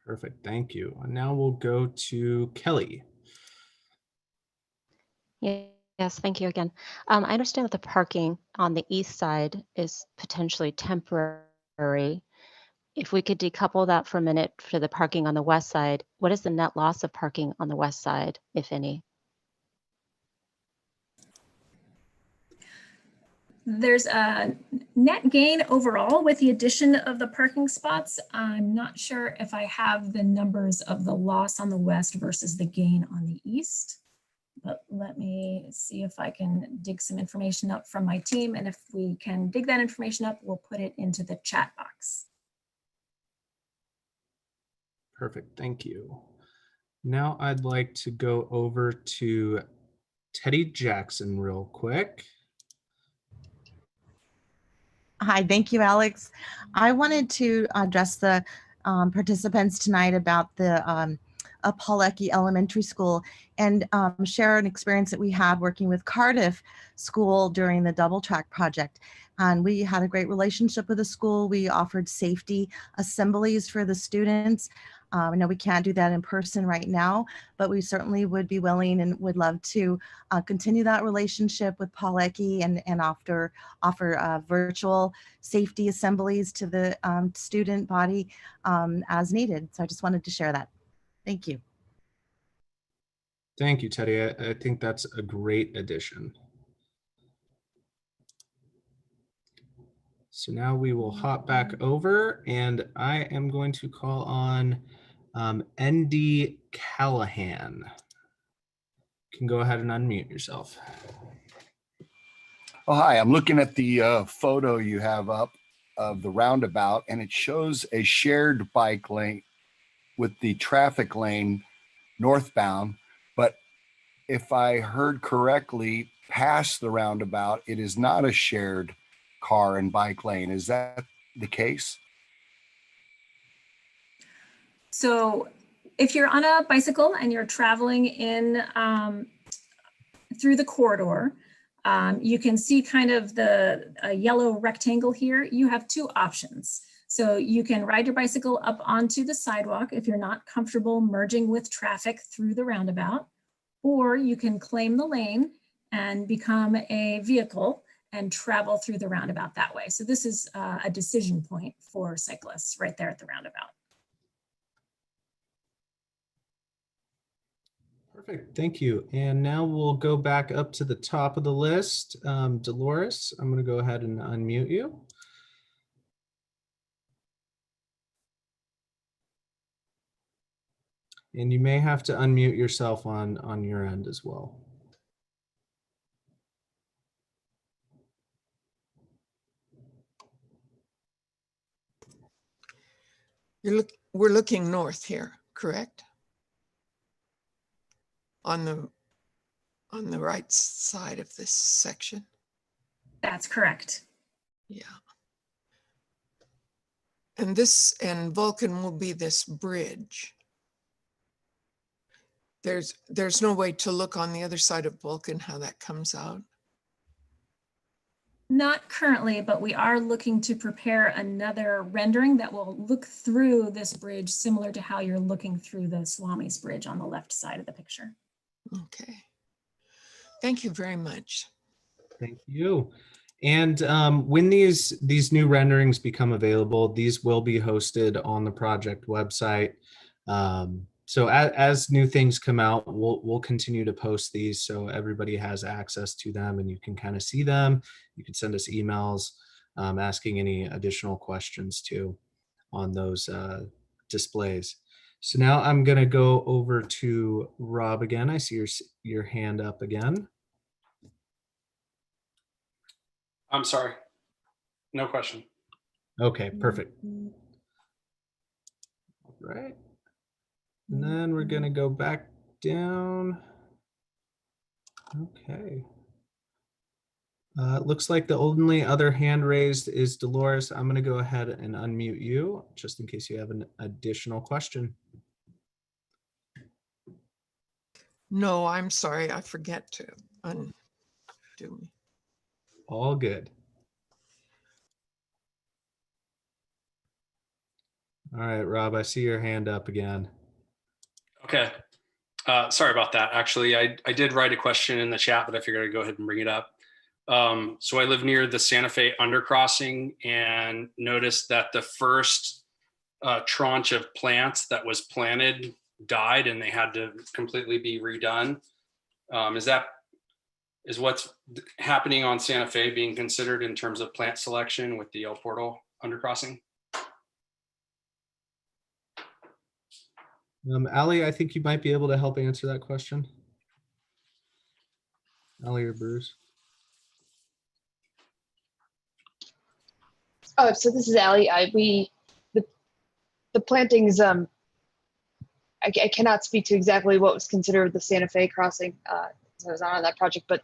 Perfect, thank you. And now we'll go to Kelly. Yes, thank you again. I understand that the parking on the east side is potentially temporary. If we could decouple that for a minute for the parking on the west side, what is the net loss of parking on the west side, if any? There's a net gain overall with the addition of the parking spots. I'm not sure if I have the numbers of the loss on the west versus the gain on the east, but let me see if I can dig some information up from my team. And if we can dig that information up, we'll put it into the chat box. Perfect, thank you. Now I'd like to go over to Teddy Jackson real quick. Hi, thank you, Alex. I wanted to address the participants tonight about the Palecki Elementary School and share an experience that we had working with Cardiff School during the double track project. And we had a great relationship with the school. We offered safety assemblies for the students. I know we can't do that in person right now, but we certainly would be willing and would love to continue that relationship with Palecki and offer virtual safety assemblies to the student body as needed. So I just wanted to share that. Thank you. Thank you, Teddy. I think that's a great addition. So now we will hop back over and I am going to call on ND Callahan. You can go ahead and unmute yourself. Oh, hi, I'm looking at the photo you have up of the roundabout, and it shows a shared bike lane with the traffic lane northbound. But if I heard correctly, past the roundabout, it is not a shared car and bike lane. Is that the case? So if you're on a bicycle and you're traveling in through the corridor, you can see kind of the yellow rectangle here. You have two options. So you can ride your bicycle up onto the sidewalk if you're not comfortable merging with traffic through the roundabout, or you can claim the lane and become a vehicle and travel through the roundabout that way. So this is a decision point for cyclists right there at the roundabout. Perfect, thank you. And now we'll go back up to the top of the list. Dolores, I'm going to go ahead and unmute you. And you may have to unmute yourself on your end as well. We're looking north here, correct? On the right side of this section. That's correct. Yeah. And Vulcan will be this bridge. There's no way to look on the other side of Vulcan how that comes out. Not currently, but we are looking to prepare another rendering that will look through this bridge similar to how you're looking through the Swami's Bridge on the left side of the picture. Okay. Thank you very much. Thank you. And when these new renderings become available, these will be hosted on the project website. So as new things come out, we'll continue to post these so everybody has access to them and you can kind of see them. You can send us emails asking any additional questions too on those displays. So now I'm going to go over to Rob again. I see your hand up again. I'm sorry. No question. Okay, perfect. All right. And then we're going to go back down. Okay. It looks like the only other hand raised is Dolores. I'm going to go ahead and unmute you just in case you have an additional question. No, I'm sorry. I forget to undo me. All good. All right, Rob, I see your hand up again. Okay. Sorry about that. Actually, I did write a question in the chat, but I figured I'd go ahead and bring it up. So I live near the Santa Fe Undercrossing and noticed that the first tranche of plants that was planted died and they had to completely be redone. Is what's happening on Santa Fe being considered in terms of plant selection with the El Portal Undercrossing? Ali, I think you might be able to help answer that question. Ali or Bruce? Oh, so this is Allie. The plantings, I cannot speak to exactly what was considered the Santa Fe crossing. I was not on that project, but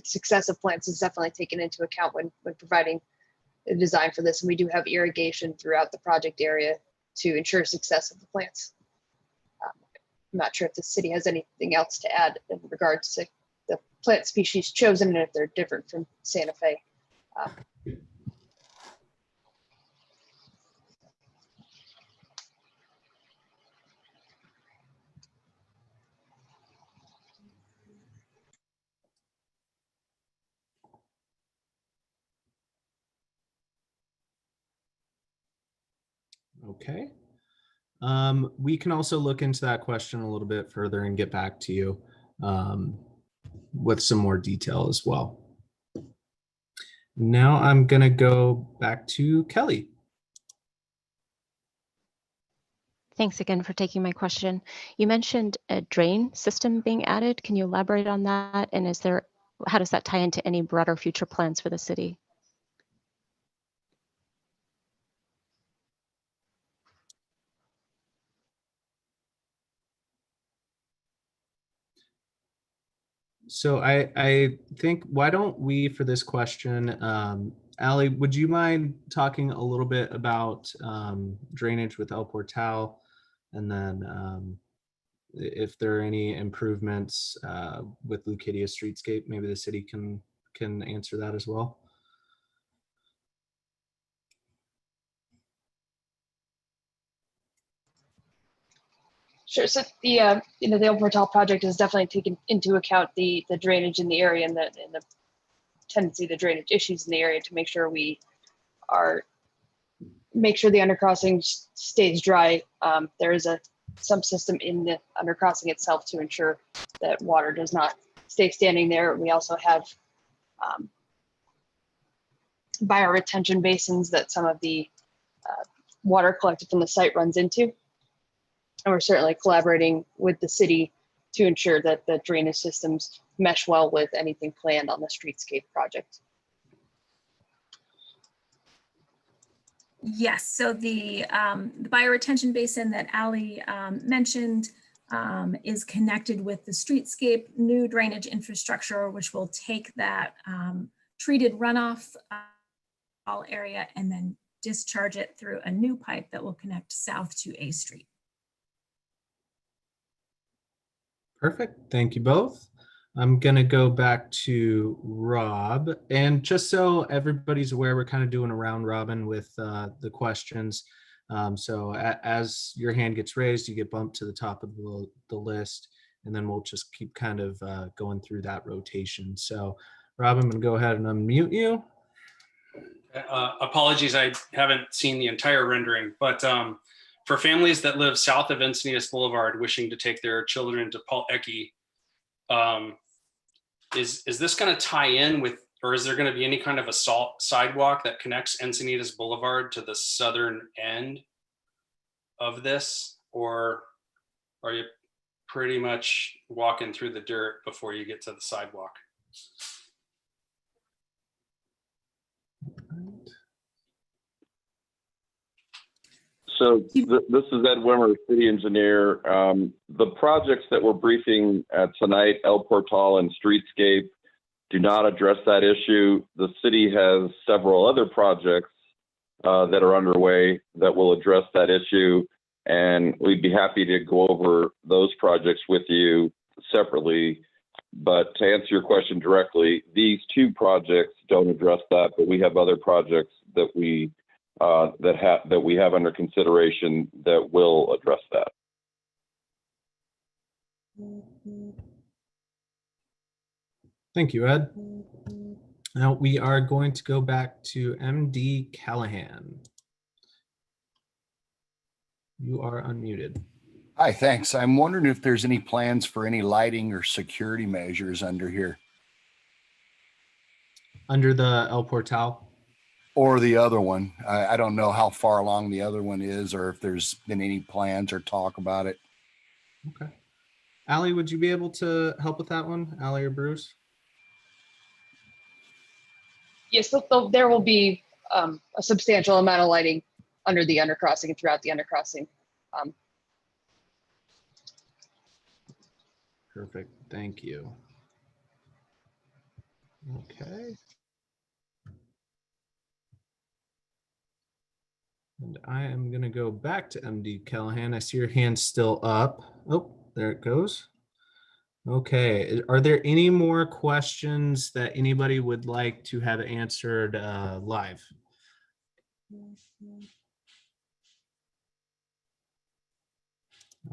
success of plants is definitely taken into account when providing design for this, and we do have irrigation throughout the project area to ensure success of the plants. I'm not sure if the city has anything else to add in regards to the plant species chosen and if they're different from Santa Fe. Okay. We can also look into that question a little bit further and get back to you with some more detail as well. Now I'm going to go back to Kelly. Thanks again for taking my question. You mentioned a drain system being added. Can you elaborate on that? And how does that tie into any broader future plans for the city? So I think, why don't we, for this question, Allie, would you mind talking a little bit about drainage with El Portal, and then if there are any improvements with Leucadia Streetscape, maybe the city can answer that as well. Sure. So the the El Portal project has definitely taken into account the drainage in the area and the tendency, the drainage issues in the area, to make sure the undercrossing stays dry. There is a sump system in the undercrossing itself to ensure that water does not stay standing there. We also have bioretention basins that some of the water collected from the site runs into. And we're certainly collaborating with the city to ensure that the drainage systems mesh well with anything planned on the Streetscape project. Yes, so the bioretention basin that Allie mentioned is connected with the Streetscape new drainage infrastructure, which will take that treated runoff area and then discharge it through a new pipe that will connect south to A Street. Perfect. Thank you both. I'm going to go back to Rob. And just so everybody's aware, we're kind of doing a round robin with the questions. So as your hand gets raised, you get bumped to the top of the list, and then we'll just keep kind of going through that rotation. So Rob, I'm going to go ahead and unmute you. Apologies, I haven't seen the entire rendering, but for families that live south of Encinitas Boulevard wishing to take their children to Paul Ecke, is this going to tie in with, or is there going to be any kind of a sidewalk that connects Encinitas Boulevard to the southern end of this? Or are you pretty much walking through the dirt before you get to the sidewalk? So this is Ed Wimmer, city engineer. The projects that we're briefing tonight, El Portal and Streetscape, do not address that issue. The city has several other projects that are underway that will address that issue, and we'd be happy to go over those projects with you separately. But to answer your question directly, these two projects don't address that, but we have other projects that we have under consideration that will address that. Thank you, Ed. Now we are going to go back to MD Callahan. You are unmuted. Hi, thanks. I'm wondering if there's any plans for any lighting or security measures under here. Under the El Portal? Or the other one. I don't know how far along the other one is, or if there's been any plans or talk about it. Okay. Allie, would you be able to help with that one? Allie or Bruce? Yes, there will be a substantial amount of lighting under the undercrossing and throughout the undercrossing. Perfect. Thank you. Okay. And I am going to go back to MD Callahan. I see your hand still up. Oh, there it goes. Okay. Are there any more questions that anybody would like to have answered live?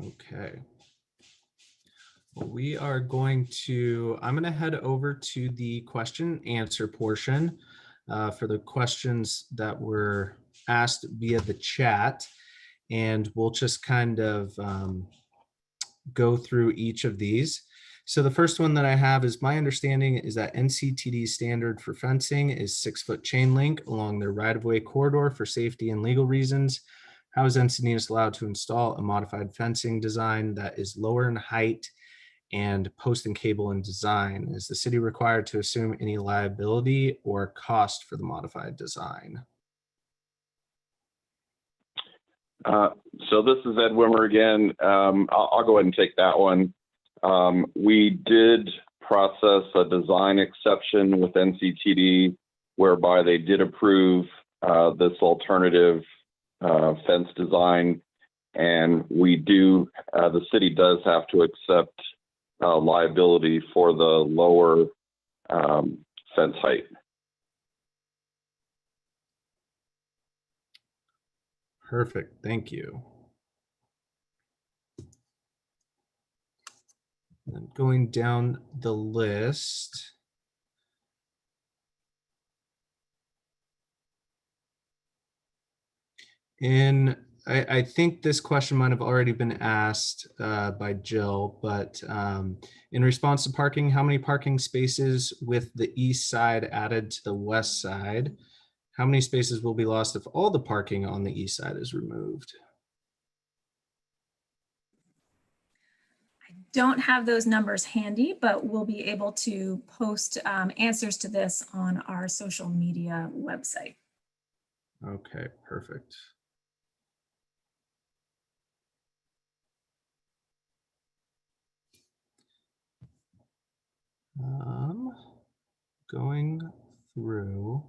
Okay. Well, we are going to, I'm going to head over to the question and answer portion for the questions that were asked via the chat. And we'll just kind of go through each of these. So the first one that I have is, my understanding is that NCTD standard for fencing is 6-foot chain link along their right-of-way corridor for safety and legal reasons. How is Encinitas allowed to install a modified fencing design that is lower in height and post and cable in design? Is the city required to assume any liability or cost for the modified design? So this is Ed Wimmer again. I'll go ahead and take that one. We did process a design exception with NCTD whereby they did approve this alternative fence design, and we do, the city does have to accept liability for the lower fence height. Perfect, thank you. And going down the list. I think this question might have already been asked by Jill, but in response to parking, how many parking spaces with the east side added to the west side? How many spaces will be lost if all the parking on the east side is removed? I don't have those numbers handy, but we'll be able to post answers to this on our social media website. Okay, perfect. Going through,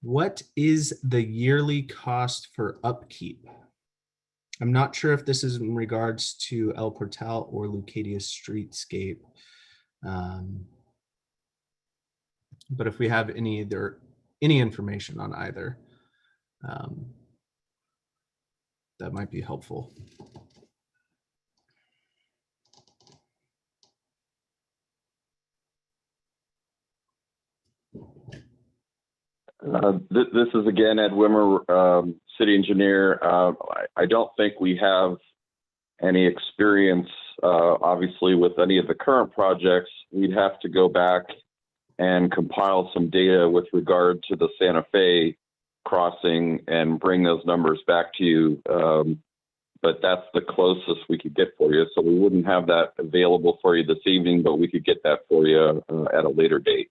what is the yearly cost for upkeep? I'm not sure if this is in regards to El Portal or Leucadia Streetscape, but if we have any information on either, that might be helpful. This is again Ed Wimmer, city engineer. I don't think we have any experience, obviously, with any of the current projects. We'd have to go back and compile some data with regard to the Santa Fe crossing and bring those numbers back to you. But that's the closest we could get for you. So we wouldn't have that available for you this evening, but we could get that for you at a later date.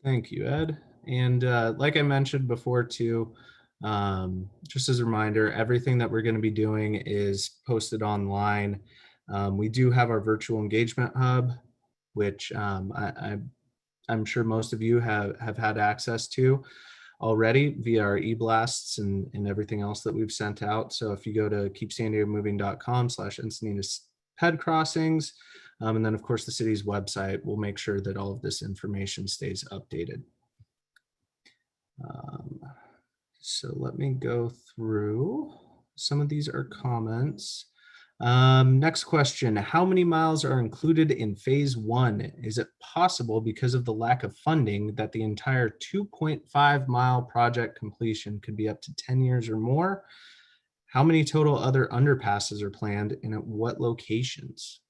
Thank you, Ed. And like I mentioned before too, just as a reminder, everything that we're going to be doing is posted online. We do have our virtual engagement hub, which I'm sure most of you have had access to already via our e-blasts and everything else that we've sent out. So if you go to keepsandiegomoving.com/Encinitas ped crossings, and then of course the city's website, we'll make sure that all of this information stays updated. So let me go through. Some of these are comments. Next question, how many miles are included in phase one? Is it possible, because of the lack of funding, that the entire 2.5 mile project completion could be up to 10 years or more? How many total other underpasses are planned and at what locations?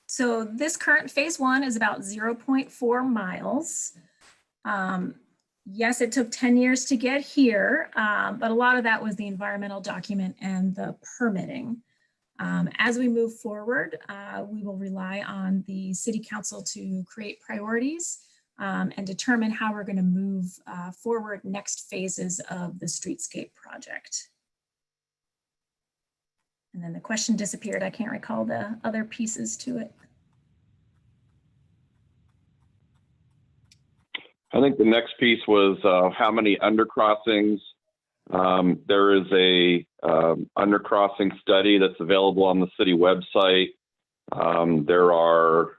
So this current phase one is about 0.4 miles. Yes, it took 10 years to get here, but a lot of that was the environmental document and the permitting. As we move forward, we will rely on the city council to create priorities and determine how we're going to move forward next phases of the Streetscape project. And then the question disappeared. I can't recall the other pieces to it. I think the next piece was how many undercrossings. There is a undercrossing study that's available on the city website. There are,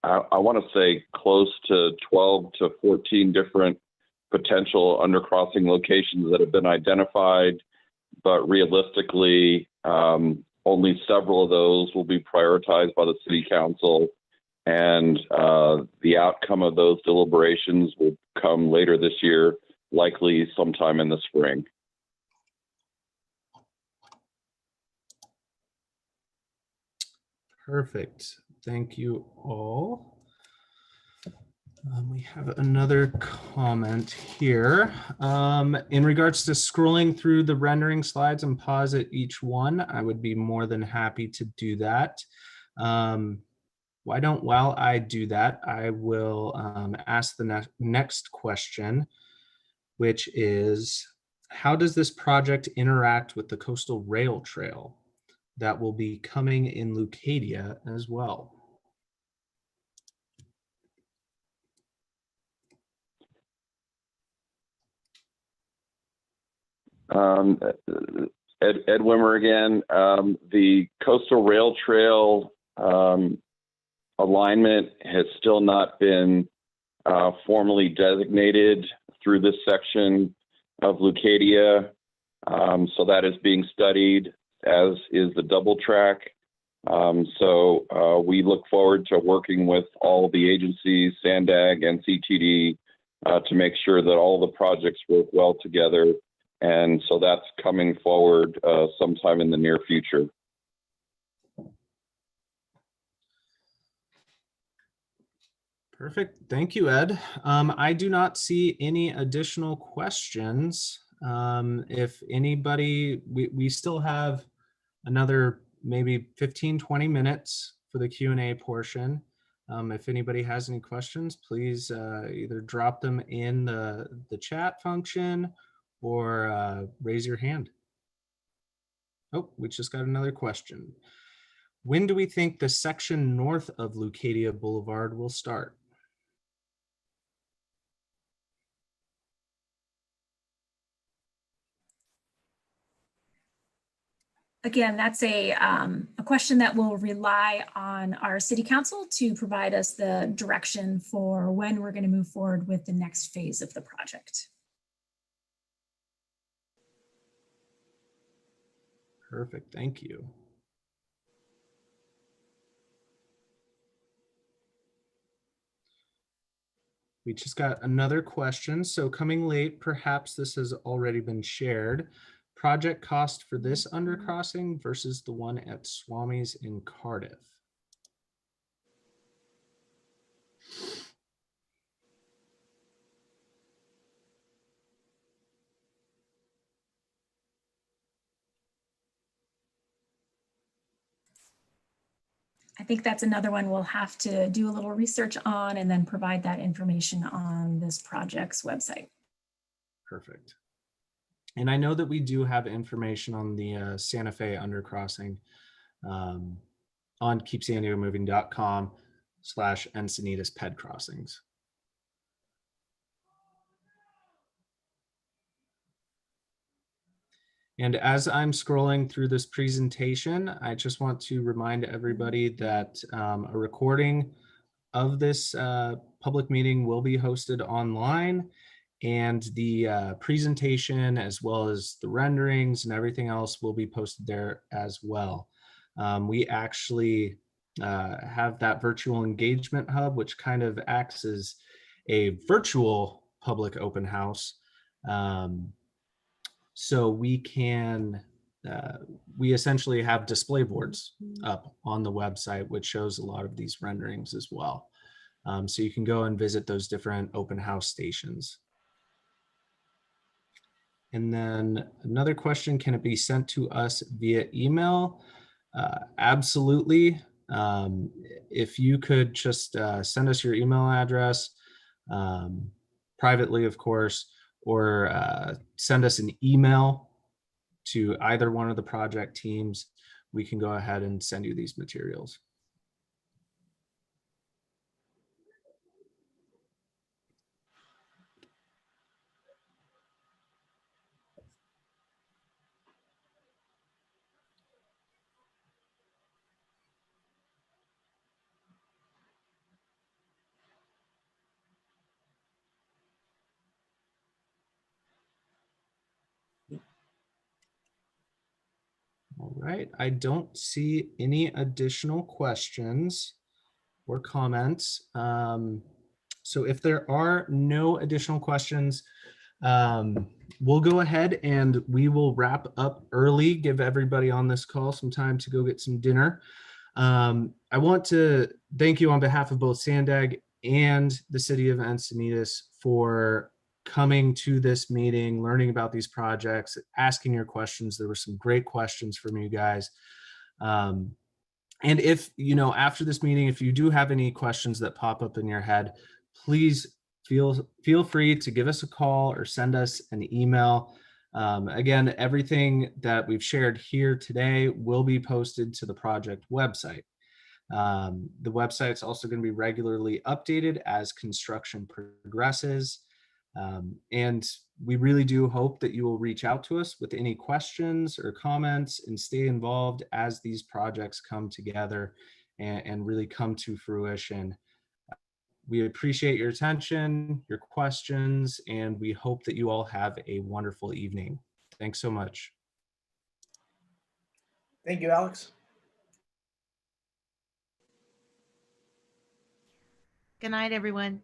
I want to say, close to 12 to 14 different potential undercrossing locations that have been identified, but realistically, only several of those will be prioritized by the city council, and the outcome of those deliberations will come later this year, likely sometime in the spring. Perfect. Thank you all. We have another comment here. In regards to scrolling through the rendering slides and pause at each one, I would be more than happy to do that. While I do that, I will ask the next question, which is, how does this project interact with the coastal rail trail that will be coming in Leucadia as well? Ed Wimmer again. The coastal rail trail alignment has still not been formally designated through this section of Leucadia. So that is being studied, as is the double track. So we look forward to working with all the agencies, SANDAG and CTD, to make sure that all the projects work well together. And so that's coming forward sometime in the near future. Perfect. Thank you, Ed. I do not see any additional questions. If anybody, we still have another maybe 15, 20 minutes for the Q&A portion. If anybody has any questions, please either drop them in the chat function or raise your hand. Oh, we just got another question. When do we think the section north of Leucadia Boulevard will start? Again, that's a question that will rely on our city council to provide us the direction for when we're going to move forward with the next phase of the project. Perfect, thank you. We just got another question. So coming late, perhaps this has already been shared. Project cost for this undercrossing versus the one at Swami's in Cardiff. I think that's another one we'll have to do a little research on and then provide that information on this project's website. Perfect. And I know that we do have information on the Santa Fe undercrossing on keepsandiegomoving.com/Encinitas ped crossings. And as I'm scrolling through this presentation, I just want to remind everybody that a recording of this public meeting will be hosted online, and the presentation, as well as the renderings and everything else, will be posted there as well. We actually have that virtual engagement hub, which kind of acts as a virtual public open house. So we can, we essentially have display boards up on the website, which shows a lot of these renderings as well. So you can go and visit those different open house stations. And then another question, can it be sent to us via email? Absolutely. If you could just send us your email address, privately, of course, or send us an email to either one of the project teams, we can go ahead and send you these materials. right, I don't see any additional questions or comments. So if there are no additional questions, we'll go ahead and we will wrap up early, give everybody on this call some time to go get some dinner. I want to thank you on behalf of both SANDAG and the City of Encinitas for coming to this meeting, learning about these projects, asking your questions. There were some great questions from you guys. And if, you know, after this meeting, if you do have any questions that pop up in your head, please feel free to give us a call or send us an email. Again, everything that we've shared here today will be posted to the project website. The website's also going to be regularly updated as construction progresses. And we really do hope that you will reach out to us with any questions or comments and stay involved as these projects come together and really come to fruition. We appreciate your attention, your questions, and we hope that you all have a wonderful evening. Thanks so much. Thank you, Alex. Good night, everyone.